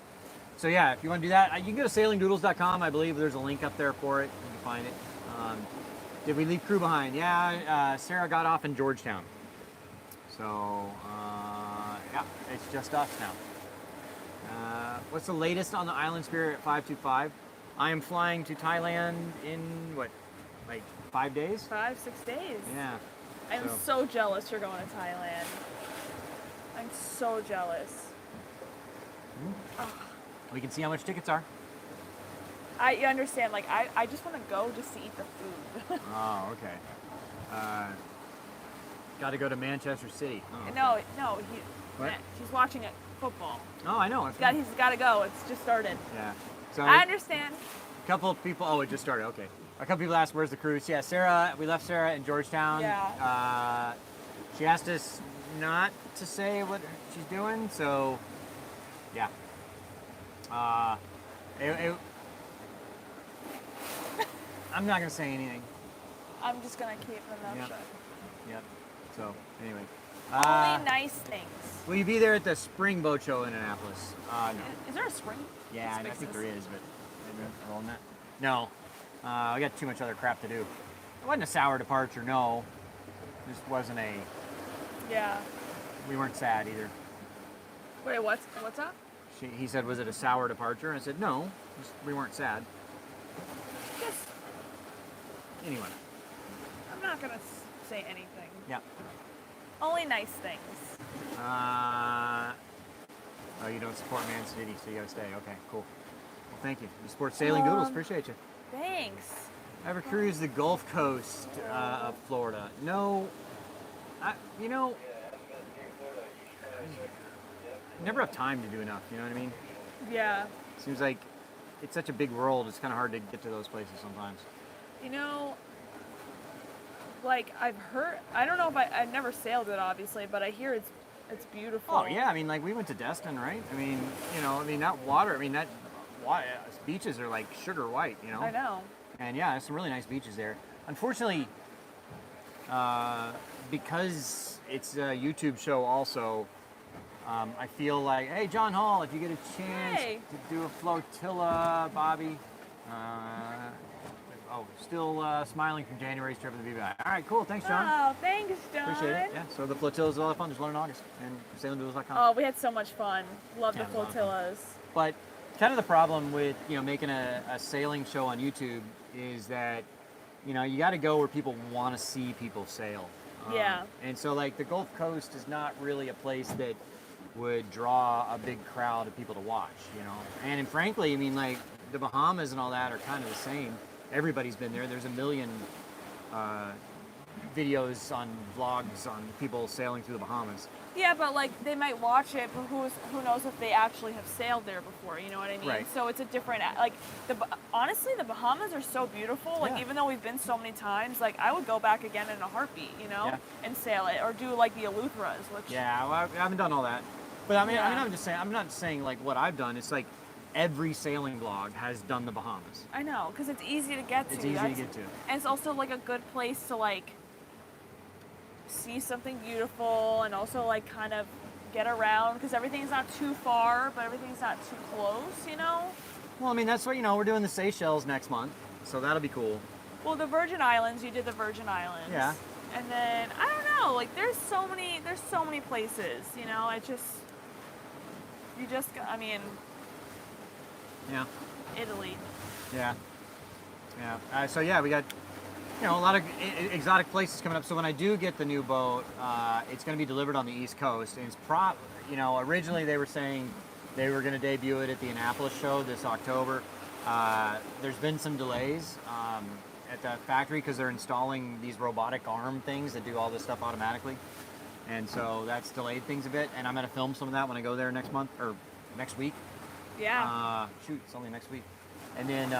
so yeah, if you want to do that, you can go to sailingdoodles.com. I believe there's a link up there for it. You can find it. Did we leave crew behind? Yeah, Sarah got off in Georgetown. So yeah, it's just us now. What's the latest on the Island Spirit 525? I am flying to Thailand in what, like 5 days? 5-6 days. Yeah. I'm so jealous you're going to Thailand. I'm so jealous. We can see how much tickets are. You understand, like, I just want to go just to eat the food. Oh, okay. Got to go to Manchester City. Oh, okay. No, What? he's watching it football. Oh, I know. He's got to go. It's just started. Yeah. So I understand. a couple of people. Oh, it just started. Okay. A couple people asked, "Where's the cruise?" Yeah, Sarah. We left Sarah in Georgetown. Yeah. She asked us not to say what she's doing, so yeah. I'm not gonna say anything. I'm just gonna keep my mouth Yep. shut. Yep. So anyway. Only nice things. Will you be there at the spring boat show in Annapolis? No. Is there a spring? Yeah, I Spaces. think there is, but rolling that. No, I got too much other crap to do. It wasn't a sour departure, no. Just wasn't a. Yeah. We weren't sad either. Wait, what's up? He said, "Was it a sour departure?" I said, "No, just, we weren't sad." Just, Anyway, I'm not gonna say anything. yeah. Only nice things. Oh, you don't support Man City, so you gotta stay. Okay, cool. Well, thank you. You support Sailing Doodles. Appreciate you. Thanks. Ever cruised the Gulf Coast of Florida? No. You know, never have time to do enough. You know what I mean? Yeah. Seems like it's such a big world. It's kind of hard to get to those places sometimes. You know, like I've heard. I don't know if I've never sailed it, obviously, but I hear it's beautiful. Oh yeah, I mean, like we went to Destin, right? I mean, that water. I mean, beaches are like sugar white. You know. I know. And yeah, there's some really nice beaches there. Unfortunately, because it's a YouTube show also, I feel like, hey, John Hall, if you get a chance Hey. to do a flotilla, Bobby. Still smiling from January's trip to the BVI. All right, cool. Thanks, John. Oh, thanks, John. Appreciate it. Yeah, so the flotilla is a lot of fun. There's one in August. And sailingdoodles.com. Oh, we had so much fun. Love Yeah, the a lot of fun. flotillas. But kind of the problem with making a sailing show on YouTube is that you got to go where people want to see people sail. Yeah. And so like the Gulf Coast is not really a place that would draw a big crowd of people to watch. And frankly, I mean, like the Bahamas and all that are kind of the same. Everybody's been there. There's a million videos on vlogs on people sailing through the Bahamas. Yeah, but like they might watch it, but who knows if they actually have sailed there before? You know what I mean? Right. So it's a different honestly, the Bahamas are so beautiful. Like Yeah. even though we've been so many times, like I would go back again in a heartbeat, Yeah. and sail it or do like the Eleutheras, which Yeah, well, I haven't done all that. But I mean, Yeah. I'm just saying. I'm not saying like what I've done. It's like every sailing vlog has done the Bahamas. I know because it's easy to get to. It's easy to get to. And it's also like a good place to like see something beautiful and also like kind of get around because everything's not too far, but everything's not too close. Well, I mean, that's what we're doing the Seychelles next month, so that'll be cool. Well, the Virgin Islands, you did the Virgin Islands. Yeah. And then I don't know, like there's so many places, I mean, Yeah. Italy. Yeah. Yeah. So yeah, we got a lot of exotic places coming up. So when I do get the new boat, it's going to be delivered on the East Coast, and it's originally they were saying they were going to debut it at the Annapolis show this October. There's been some delays at the factory because they're installing these robotic arm things that do all this stuff automatically. and so that's delayed things a bit. And I'm gonna film some of that when I go there next month or next week. Yeah. Shoot, it's only next week. And then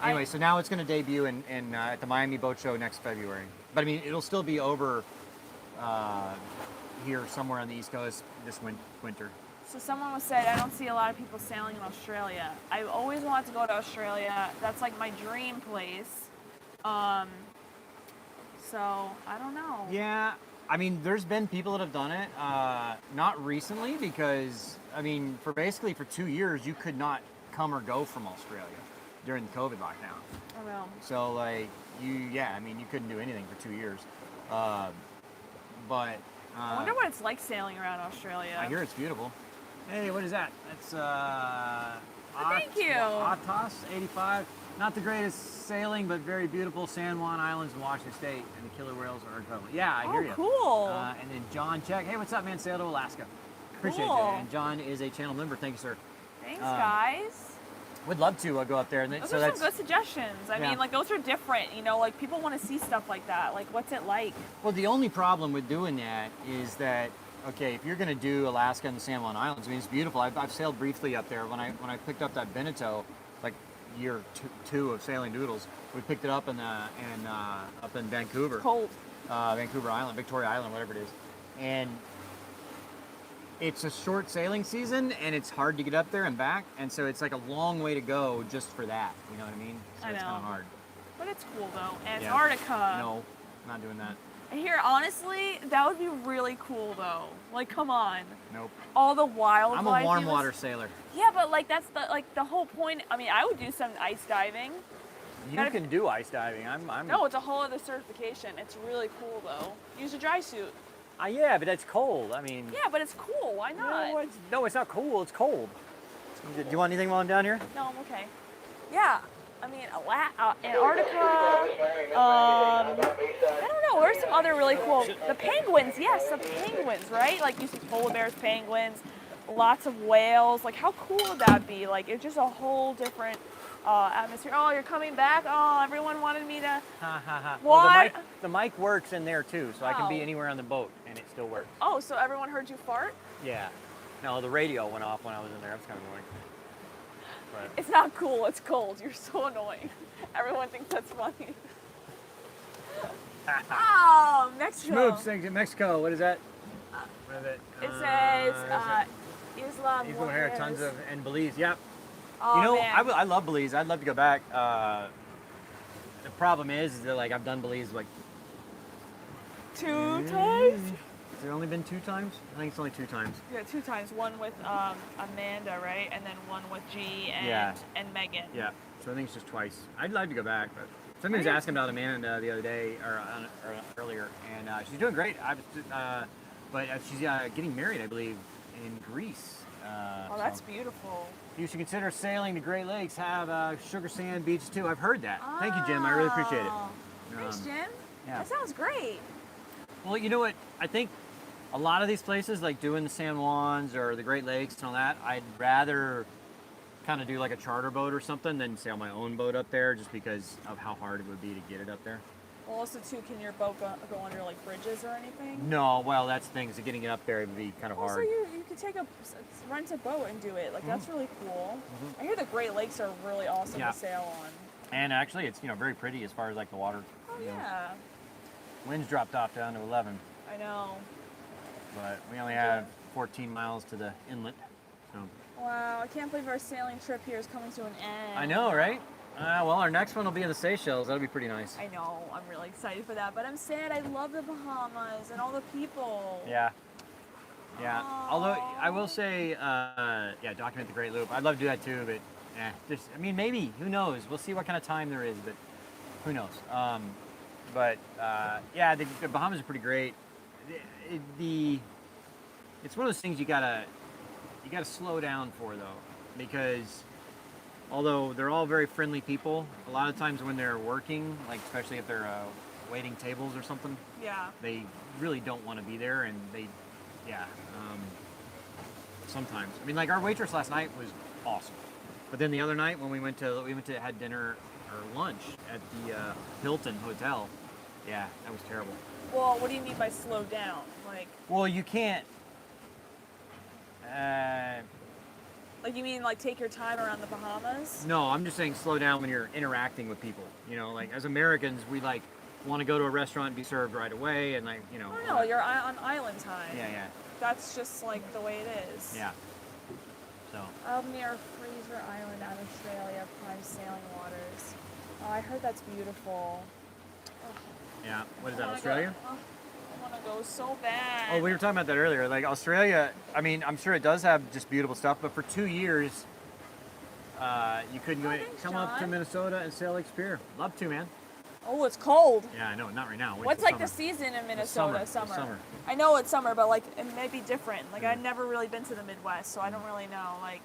anyway, so now it's gonna debut in at the Miami Boat Show next February. But I mean, it'll still be over here somewhere on the East Coast this winter. So someone was said, I don't see a lot of people sailing in Australia. I've always wanted to go to Australia. That's like my dream place. So I don't know. Yeah, I mean, there's been people that have done it. Not recently, because I mean, for 2 years, you could not come or go from Australia during the COVID lockdown. I know. So like you couldn't do anything for 2 years. But I wonder what it's like sailing around Australia. I hear it's beautiful. Hey, what is that? That's thank you. Atos 85. Not the greatest sailing, but very beautiful San Juan Islands in Washington State, and the killer whales are incredible. Yeah, I hear you. Cool. And then John Check. Hey, what's up, man? Sail to Alaska. Appreciate you. Cool. And John is a channel member. Thank you, sir. Thanks, guys. Would love to go up there. And Those are some good suggestions. I mean, like, those are different. You know, like, people want to see stuff like that. Like, what's it like? Well, the only problem with doing that is that, okay, if you're going to do Alaska and the San Juan Islands, I mean, it's beautiful. I've sailed briefly up there. When I picked up that Beneteau, like year two of sailing Doodles, we picked it up up in Vancouver. Cold. Vancouver Island, Victoria Island, whatever it is. And it's a short sailing season, and it's hard to get up there and back, and so it's like a long way to go just for that. You know what I mean? So I it's kind of know. hard. But it's cool, though. Yeah. Antarctica. No, not doing that. Here, honestly, that would be really cool, though. Like, come on. Nope. All the wildlife. I'm a warm water sailor. Yeah, but like that's the whole point. I mean, I would do some ice diving. You can do ice diving. I'm No, it's a whole other certification. It's really cool, though. Use a dry suit. Yeah, but it's cold. I mean. Yeah, but it's cool. Why not? No, it's not cool. It's cold. Do you want anything while I'm down here? No, I'm okay. Yeah, I mean, Antarctica. I don't know. There's some other really cool. The penguins, yes, the penguins, right? Like you see polar bears, penguins, lots of whales. Like, how cool would that be? Like, it's just a whole different atmosphere. Oh, you're coming back? Oh, everyone wanted me to. What? Well, the mic works in there too, so I can be anywhere on the boat and it still works. Oh, so everyone heard you fart? Yeah. No, the radio went off when I was in there. That's kind of annoying. But It's not cool. It's cold. You're so annoying. Everyone thinks that's funny. Oh, Mexico. Schmoops, thanks in Mexico. What is that? What is it? It says Isla Eagle hair, tons of, and Belize. Yep. Oh, You know, man. I love Belize. I'd love to go back. The problem is that like I've done Belize like 2 times? Has it only been 2 times? I think it's only 2 times. Yeah, 2 times. One with Amanda, right? And then one with G and Megan. Yeah. So I think it's just twice. I'd like to go back, but somebody was asking about Amanda the other day or earlier, and she's doing great. But she's getting married, I believe, in Greece. Oh, that's beautiful. You should consider sailing the Great Lakes. Have sugar sand beach too. I've heard that. Thank you, Jim. I really appreciate it. Thanks, Jim. Yeah. That sounds great. Well, you know what? I think a lot of these places, like doing the San Juans or the Great Lakes and all that, I'd rather kind of do like a charter boat or something than sail my own boat up there, just because of how hard it would be to get it up there. Well, also, too, can your boat go under, like, bridges or anything? No, well, that's the thing. So getting it up there would be kind of hard. Also, you could rent a boat and do it. Like, that's really cool. I hear the Great Lakes are really awesome to sail on. And actually, it's, very pretty as far as, like, the water. Oh, yeah. Wind's dropped off down to 11. I know. But we only have 14 miles to the inlet. So. Wow, I can't believe our sailing trip here is coming to an end. I know, right? Well, our next one will be in the Seychelles. That'll be pretty nice. I know. I'm really excited for that. But I'm sad. I love the Bahamas and all the people. Yeah. Yeah. Aww. Although, I will say, document the Great Loop. I'd love to do that too, but maybe. Who knows? We'll see what kind of time there is, but who knows? The Bahamas are pretty great. It's one of those things you gotta slow down for, though, because although they're all very friendly people, a lot of times when they're working, like especially if they're waiting tables or something, they really don't want to be there, and sometimes. I mean, like our waitress last night was awesome, but then the other night when we went to had dinner or lunch at the Hilton Hotel, Yeah, that was terrible. Well, what do you mean by slow down? Like, Well, you can't. like you mean like take your time around the Bahamas? No, I'm just saying slow down when you're interacting with people. Like as Americans, we like want to go to a restaurant and be served right away, and like Oh no, you're on island time. Yeah. That's just like the way it is. Yeah. So. Up near Fraser Island out of Australia, prime sailing waters. Oh, I heard that's beautiful. Yeah. What is I that? wanna Australia? Go, I want to go so bad. Oh, we were talking about that earlier. Like Australia, I mean, I'm sure it does have just beautiful stuff, but for 2 years, you couldn't go. Thanks, Come up to John. Minnesota and sail Lake Superior. Love to, man. Oh, it's cold. Yeah, I know. Not right now. Wait What's till like the summer. season in Minnesota? Summer. I know it's summer, but like it may be different. Like Yeah. I've never really been to the Midwest, so I don't really know. Like,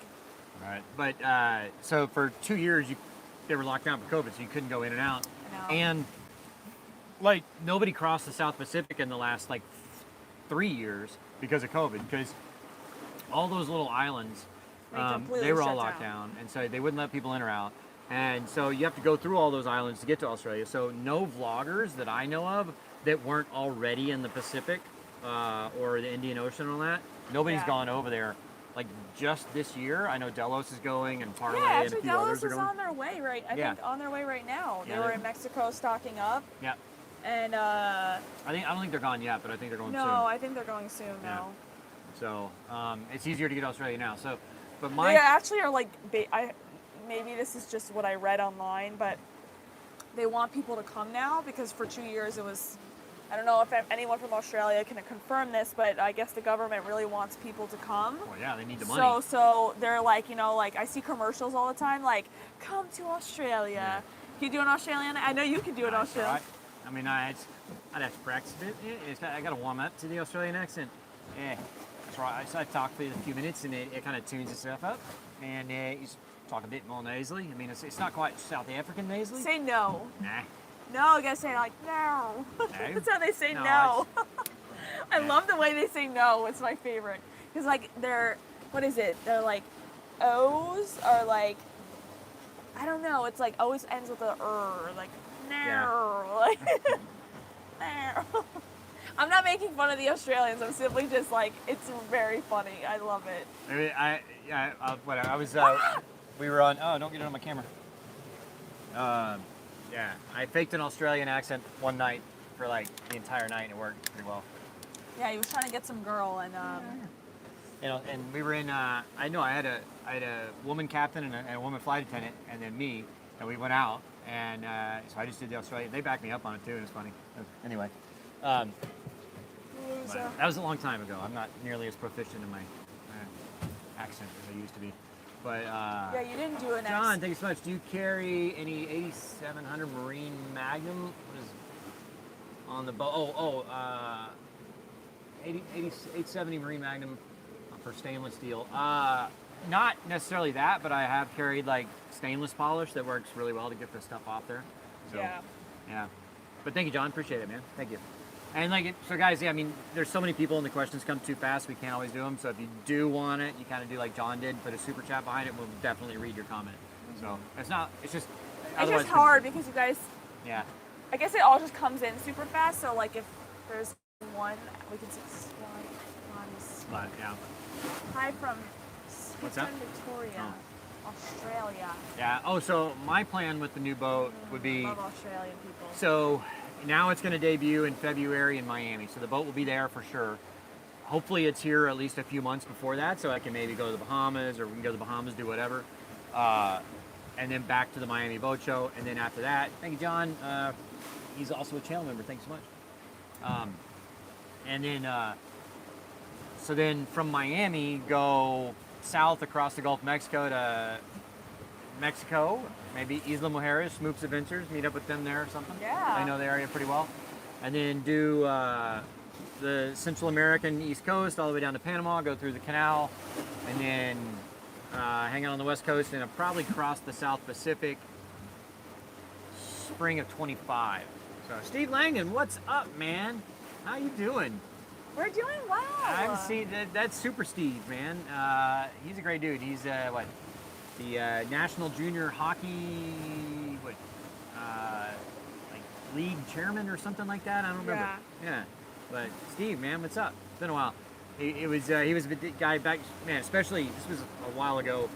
All right, but so for 2 years, they were locked down for COVID, so you couldn't go in and out. I know. And like nobody crossed the South Pacific in the last like 3 years because of COVID, because all those little islands, They completely they were all shut locked down. down, and so they wouldn't let people in or out. And so you have to go through all those islands to get to Australia. So no vloggers that I know of that weren't already in the Pacific or the Indian Ocean and all that. Nobody's Yeah. gone over there. Like just this year, I know Delos is going and Parlay yeah, and a actually, few Dallas others are is going. on their way right. I Yeah. think on their way right now. Yeah, They were they- in Mexico stocking up, Yeah, and I don't think they're gone yet, but I think they're going no, soon. I think they're going soon Yeah. now. So it's easier to get to Australia now. So, but They my actually are like, maybe this is just what I read online, but they want people to come now because for 2 years it was. I don't know if anyone from Australia can confirm this, but I guess the government really wants people to come. well, yeah, they need the money. So they're like, like I see commercials all the time, like, come to Australia. Yeah. Can you do an Australian? I know you can do an That's Australian. all right. I mean, I'd have to practice a bit. I got to warm up to the Australian accent. Yeah, that's right. So I talk for a few minutes, and it kind of tunes itself up, and you talk a bit more nasally. I mean, it's not quite South African nasally. Say no. Nah. No, you gotta say like no. No? That's how they say No, no. I Yeah. love the way they say no. It's my favorite. Because like what is it? They're like O's are like, I don't know. It's like always ends with a like no, like no. I'm not making fun of the Australians. I'm simply just like it's very funny. I love it. I mean, whatever. I was, we were on. Oh, don't get it on my camera. Yeah, I faked an Australian accent one night for like the entire night, and it worked pretty well. Yeah, he was trying to get some girl and And we were in. I had a woman captain and a woman flight attendant, and then me, and we went out, and so I just did the Australian. They backed me up on it too, and it's funny. Anyway, but that was a long time ago. I'm not nearly as proficient in my accent as I used to be. But yeah, you didn't do an John, thank you so much. Do you carry any 8700 Marine Magnum? What is on the boat? 870 Marine Magnum for stainless steel. Not necessarily that, but I have carried like stainless polish that works really well to get the stuff off there. So, yeah. But thank you, John. Appreciate it, man. Thank you. And so guys, yeah, I mean, there's so many people and the questions come too fast, we can't always do them. So if you do want it, you kind of do like John did, put a super chat behind it, we'll definitely read your comment. So it's just It's just hard because you guys, Yeah. I guess it all just comes in super fast. So like if there's one, we can see one. But yeah. Hi from What's that? Victoria, Australia. Yeah. Oh, so my plan with the new boat would be, Love Australian people. so now it's going to debut in February in Miami. So the boat will be there for sure. Hopefully it's here at least a few months before that, so I can maybe go to the Bahamas, or we can go to the Bahamas, do whatever. And then back to the Miami Boat Show. And then after that, thank you, John. He's also a channel member. Thanks so much. And then, so then from Miami, go south across the Gulf of Mexico to Mexico, maybe Isla Mujeres, Smoops Adventures, meet up with them there or something. Yeah. I know the area pretty well. And then do the Central American East Coast all the way down to Panama, go through the canal, and then hang out on the West Coast, and I'll probably cross the South Pacific spring of 25. So Steve Langdon, what's up, man? How you doing? We're doing well. I haven't seen that's Super Steve, man. He's a great dude. He's the National Junior Hockey, like league chairman or something like that. I don't remember. Yeah. But Steve, man, what's up? It's been a while. He was a guy back, man. Especially this was a while ago,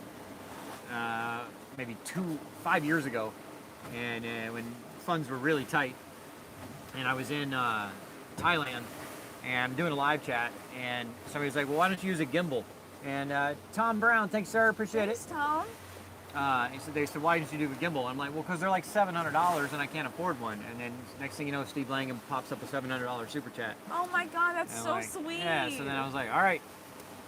maybe 5 years ago, and when funds were really tight, and I was in Thailand, and I'm doing a live chat, and somebody was like, "Well, why don't you use a gimbal?" And Tom Brown, thanks, sir, appreciate Thanks, it. Tom. They said, why didn't you do a gimbal? I'm like, well, because they're like $700 and I can't afford one. And then next thing you know, Steve Langham pops up a $700 super chat. Oh my God, that's And so like, sweet. Yeah, so then I was like, all right.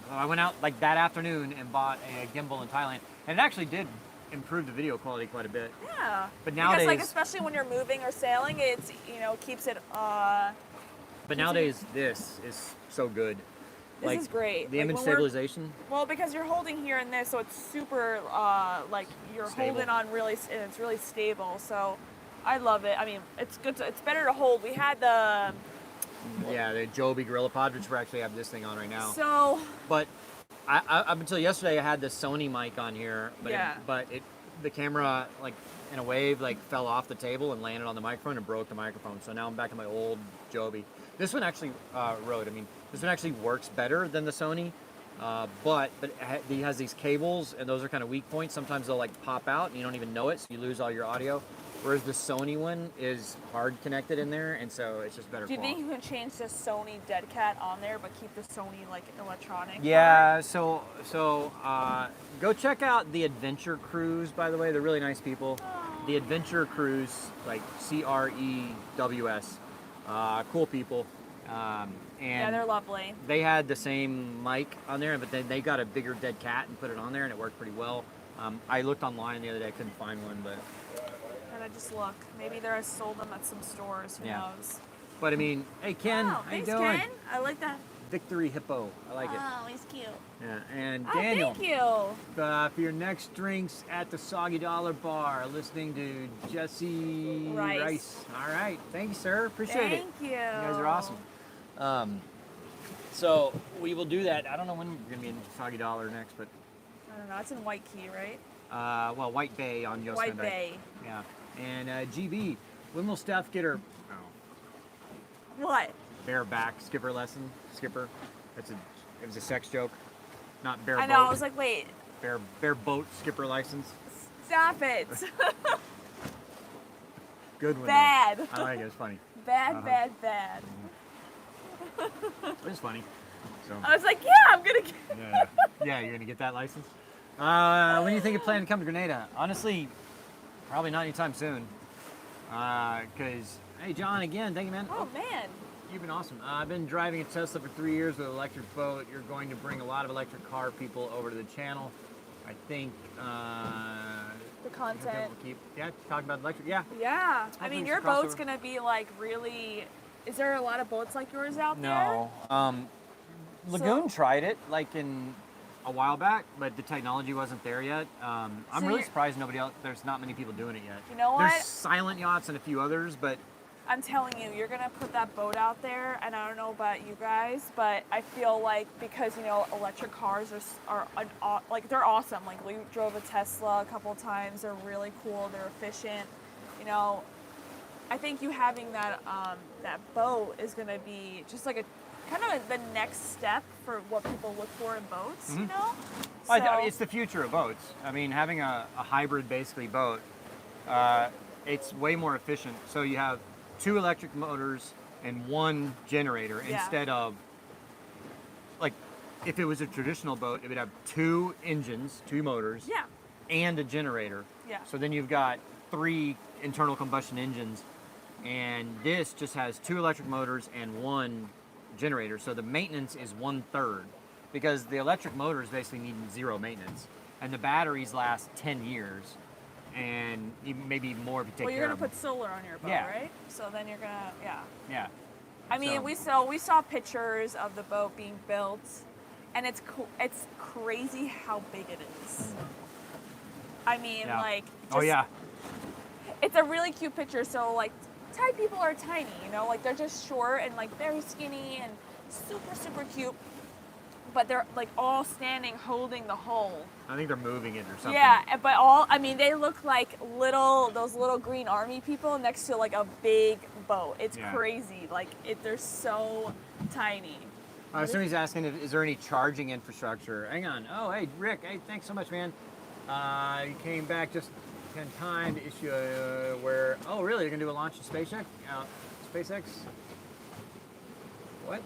So I went out like that afternoon and bought a gimbal in Thailand. And it actually did improve the video quality quite a bit. Yeah. But nowadays, because like especially when you're moving or sailing, it's keeps it. but nowadays this is so good. This is great. The Like, image when we're- stabilization. Well, because you're holding here in this, so it's super like you're Stable. holding on really, and it's really stable. So I love it. I mean, it's good. It's better to hold. We had the Yeah, the Joby Gorilla Pod, which we actually have this thing on right now. so But I up until yesterday, I had the Sony mic on here, but Yeah. the camera like in a wave like fell off the table and landed on the microphone and broke the microphone. So now I'm back in my old Joby. This one actually rode. I mean, this one actually works better than the Sony, but he has these cables and those are kind of weak points. Sometimes they'll like pop out and you don't even know it, so you lose all your audio. Whereas the Sony one is hard connected in there, and so it's just better. do you quality. think you can change the Sony dead cat on there, but keep the Sony like electronic? Yeah, so go check out the Adventure Cruise. By the way, they're really nice people. The Adventure Cruise, like CREWS, cool people. And Yeah, they're lovely. they had the same mic on there, but then they got a bigger dead cat and put it on there, and it worked pretty well. I looked online the other day, I couldn't find one, but And I just look. Maybe they're sold them at some stores. Who knows? I mean, hey Ken, Oh, how you thanks, doing? Ken. I like that. Victory Hippo, I like it. Oh, he's cute. Yeah, and Oh, Daniel. thank you. For your next drinks at the Soggy Dollar Bar, listening to Jesse Rice. All right, thank you, sir. Appreciate it. Thank you. You guys are awesome. So we will do that. I don't know when we're gonna be in Soggy Dollar next, but I don't know. It's in Waikiki, right? well, White Bay on Yosemite. White Bay. Yeah, and GB. When will Steph get her What? bareback skipper lesson? Skipper. It was a sex joke, not bare I boat. know. I was like, wait, bare boat skipper license. stop it. Good one. though. Bad. I like it. It's funny. Bad, bad, bad. It's funny. So I was like, yeah, I'm gonna get. yeah, you're gonna get that license. When do you think you plan to come to Grenada? Honestly, probably not anytime soon. Cause hey, John, again, thank you, man. Oh man. You've been awesome. I've been driving a Tesla for 3 years with an electric boat. You're going to bring a lot of electric car people over to the channel. I think. The content. We'll talk about electric. Yeah. Yeah. I Hopefully mean, it's your a boat's crossover. gonna be like really. Is there a lot of boats like yours out there? No. Lagoon tried it like in a while back, but the technology wasn't there yet. I'm So really you're- surprised nobody else. There's not many people doing it yet. You know There's what? silent yachts and a few others, but I'm telling you, you're gonna put that boat out there, and I don't know about you guys, but I feel like because electric cars like they're awesome. Like we drove a Tesla a couple times. They're really cool. They're efficient. I think you having that boat is gonna be just like a kind of the next step for what people look for in boats. Mm-hmm. So, it's the future of boats. I mean, having a hybrid basically boat, it's way more efficient. So you have 2 electric motors and 1 generator Yeah. instead of like if it was a traditional boat, it would have 2 engines, 2 motors, yeah, and a generator. yeah. So then you've got 3 internal combustion engines, and this just has 2 electric motors and 1 generator. So the maintenance is 1/3 because the electric motors basically need 0 maintenance, and the batteries last 10 years, and even maybe more if you take Well, you're care gonna of put solar on your boat, Yeah. right? So then you're gonna, yeah. them. Yeah. I mean, So- we saw pictures of the boat being built, and it's crazy how big it is. I mean, Yeah. like, Oh yeah. it's a really cute picture. So like, Thai people are tiny, like they're just short and like very skinny and super super cute. but they're like all standing holding the hull. I think they're moving it or something. Yeah, but I mean, they look like those little green army people next to like a big boat. It's crazy. Like, they're so tiny. So he's asking, is there any charging infrastructure? Hang on. Oh, hey, Rick. Hey, thanks so much, man. You came back just in time to issue where... Oh, really? You're going to do a launch in SpaceX? SpaceX? What?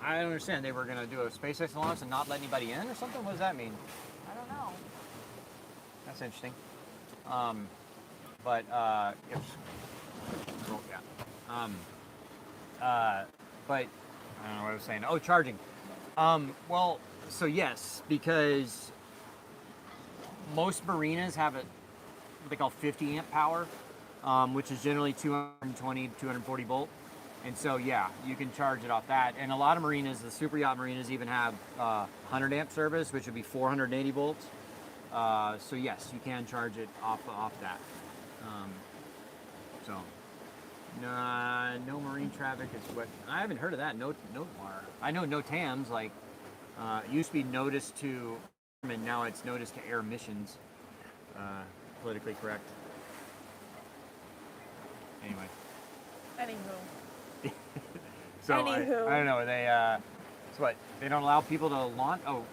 I don't understand. They were going to do a SpaceX launch and not let anybody in or something? What does that mean? I don't know. That's interesting. But I don't know what I was saying. Oh, charging. Well, so yes, because most marinas have what they call 50 amp power, which is generally 220 to 240 volt. And so, yeah, you can charge it off that. And a lot of marinas, the super yacht marinas, even have 100 amp service, which would be 480 volts. So yes, you can charge it off that. No marine traffic is what I haven't heard of that. No wire. I know no TAMs, like it used to be notice to, and now it's notice to air missions. Politically correct. Anyway. Anywho. So I don't know. It's what they don't allow people to launch. Oh,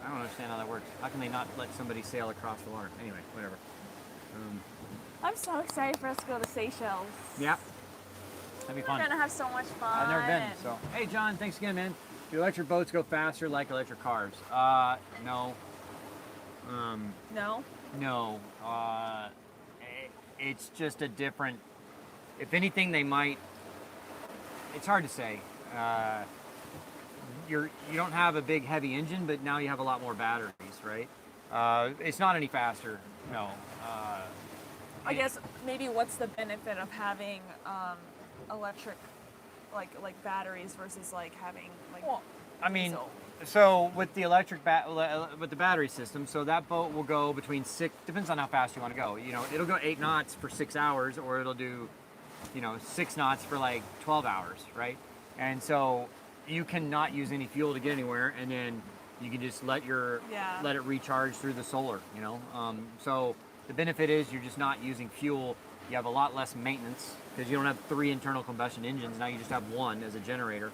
I don't understand how that works. How can they not let somebody sail across the water? Anyway, whatever. I'm so excited for us to go to Seychelles. Yeah. That'd be fun. We're gonna have so much fun. I've never been. So, hey, John, thanks again, man. Do electric boats go faster like electric cars? No. No. No. It's just a different. If anything, they might. It's hard to say. You don't have a big heavy engine, but now you have a lot more batteries, right? It's not any faster. No. I guess maybe what's the benefit of having electric, like batteries versus like having like. Well, I mean, diesel? so with the electric with the battery system, so that boat will go between depends on how fast you want to go. You know, it'll go 8 knots for 6 hours, or it'll do, 6 knots for like 12 hours, right? And so you cannot use any fuel to get anywhere, and then you can just let it recharge through the solar. So the benefit is you're just not using fuel. You have a lot less maintenance because you don't have 3 internal combustion engines. Now you just have 1 as a generator.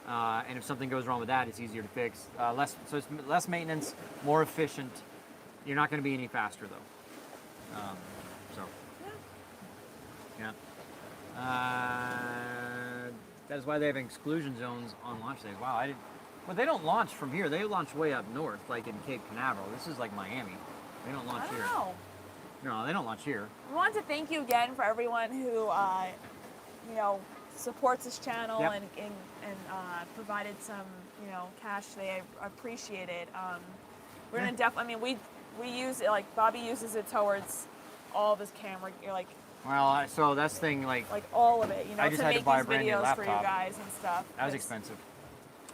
And if something goes wrong with that, it's easier to fix. So it's less maintenance, more efficient. You're not going to be any faster though. Yeah. That's why they have exclusion zones on launch days. Wow, well, they don't launch from here. They launch way up north, like in Cape Canaveral. This is like Miami. They don't launch here. Know. No, they don't launch here. I want to thank you again for everyone who, supports this channel and provided some, cash today. I appreciate it. We're gonna definitely. We use it, like Bobby uses it towards all of his camera, Well, so that's the thing, like all of it, I just to had make to buy a these brand new videos for you laptop. guys and stuff. That was expensive.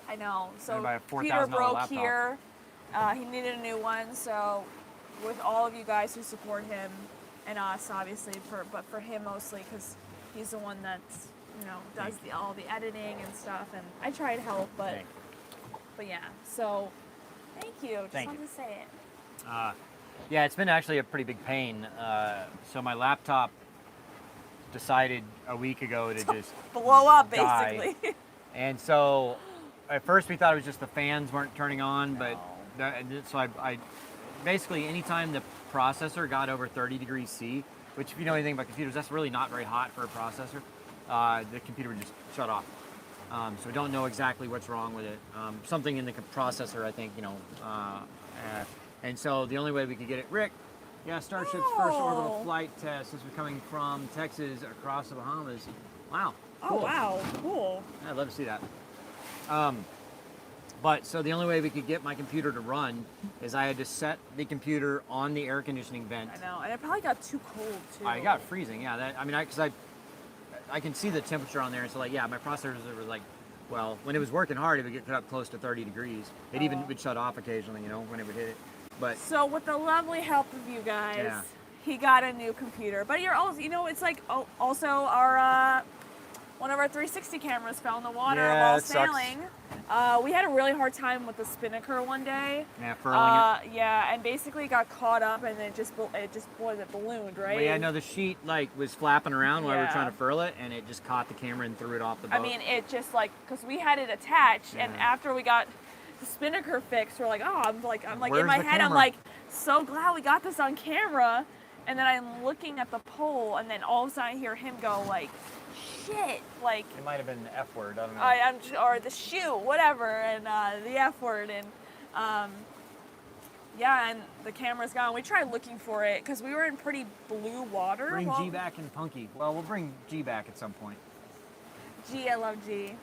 I know. So I had to buy a $4,000 Peter broke laptop. here. He needed a new one. So with all of you guys who support him and us, obviously, but for him mostly because he's the one that's does all the editing and stuff, and I try to help, but yeah. So thank you. Just wanted to say it. Yeah, it's been actually a pretty big pain. So my laptop decided a week ago to just blow up, die. basically. And so at first we thought it was just the fans weren't turning on, but so I basically anytime the processor got over 30 degrees C, which if you know anything about computers, that's really not very hot for a processor, the computer would just shut off. So we don't know exactly what's wrong with it. Something in the processor, I think, and so the only way we could get it, Rick, Starship's first orbital flight test. This was coming from Texas across the Bahamas. Wow. Cool. Oh, wow. Cool. I'd love to see that. But so the only way we could get my computer to run is I had to set the computer on the air conditioning vent. I know, and it probably got too cold too. I got freezing. Yeah, because I can see the temperature on there. And so like, my processors were like, well, when it was working hard, it would get up close to 30 degrees. It even would shut off occasionally, when it would hit it. But so with the lovely help of you guys, he got a new computer. But you're also, it's like also our one of our 360 cameras fell in the water Yeah, while that sucks. sailing. We had a really hard time with the spinnaker one day. Yeah, furling it. Yeah, and basically got caught up and it just ballooned, right? But yeah, no, the sheet like was flapping around while we were Yeah. trying to furl it, and it just caught the camera and threw it off the boat. I mean, it just like, because we had it attached, and Yeah. after we got the spinnaker fixed, we're like, oh, I'm like Where's in my the head, I'm camera? like, so glad we got this on camera. And then I'm looking at the pole, and then all of a sudden I hear him go like, shit, like, it might have been the F word. I don't know. or the shoe, whatever, and the F word, and yeah, and the camera's gone. We tried looking for it because we were in pretty blue water. Bring Well, G back and Punky. Well, we'll bring G back at some point. G, I love G.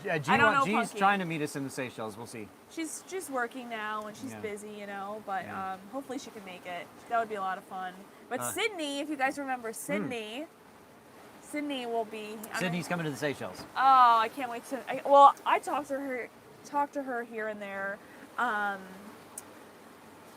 Yeah, I don't know G's Punky. trying to meet us in the Seychelles. We'll see. She's working now and she's Yeah. busy, you know, but Yeah. hopefully she can make it. That would be a lot of fun. But Sydney, if you guys remember Sydney, Sydney will be. Sydney's coming to the Seychelles. Oh, I can't wait to. Well, I talked to her here and there,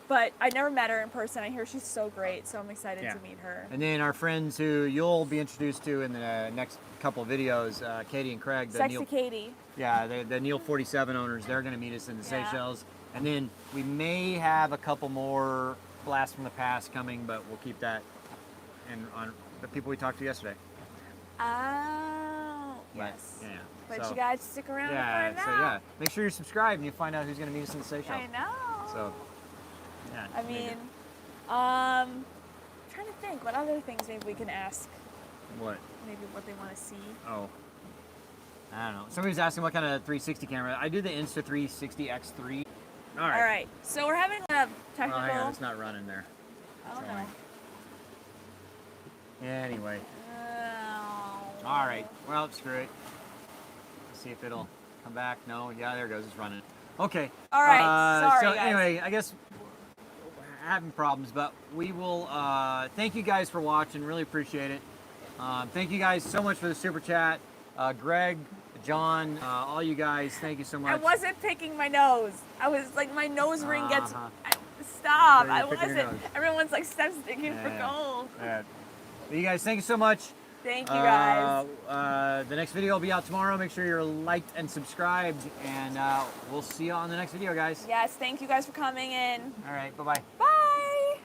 but I never met her in person. I hear she's so great, so I'm excited Yeah. to meet her. And then our friends who you'll be introduced to in the next couple of videos, Katie and Craig. Sexy Katie. Yeah, the Neil 47 owners. They're going to meet us in the Yeah. Seychelles. And then we may have a couple more blasts from the past coming, but we'll keep that on the people we talked to yesterday. Oh, But, yes. Yeah. But so, you guys stick around yeah, to find so out. yeah, make sure you're subscribed and you find out who's going to meet us in the Seychelles. I know. So, yeah. I maybe. mean, trying to think what other things maybe we can ask. What? Maybe what they want to see. Oh. I don't know. Somebody was asking what kind of 360 camera. I do the Insta 360 X3. All right. All right. So we're having a Oh, technical. hang on, it's not running there. I don't know. Sorry. Anyway. Oh. All right. Well, screw it. Let's see if it'll come back. No. Yeah, there it goes. It's running. Okay. All right. Sorry, So guys. anyway, I guess we're having problems, but we will. Thank you guys for watching. Really appreciate it. Thank you guys so much for the super chat. Greg, John, all you guys. Thank you so much. I wasn't picking my nose. I was like, my nose ring gets. Uh-huh. Stop. Yeah, I you're picking your wasn't. nose. Everyone's like, stop sticking for Yeah. gold. Yeah. But you guys, thank you so much. Thank you guys. The next video will be out tomorrow. Make sure you're liked and subscribed, and we'll see you on the next video, guys. Yes. Thank you guys for coming in. All right. Bye-bye. Bye.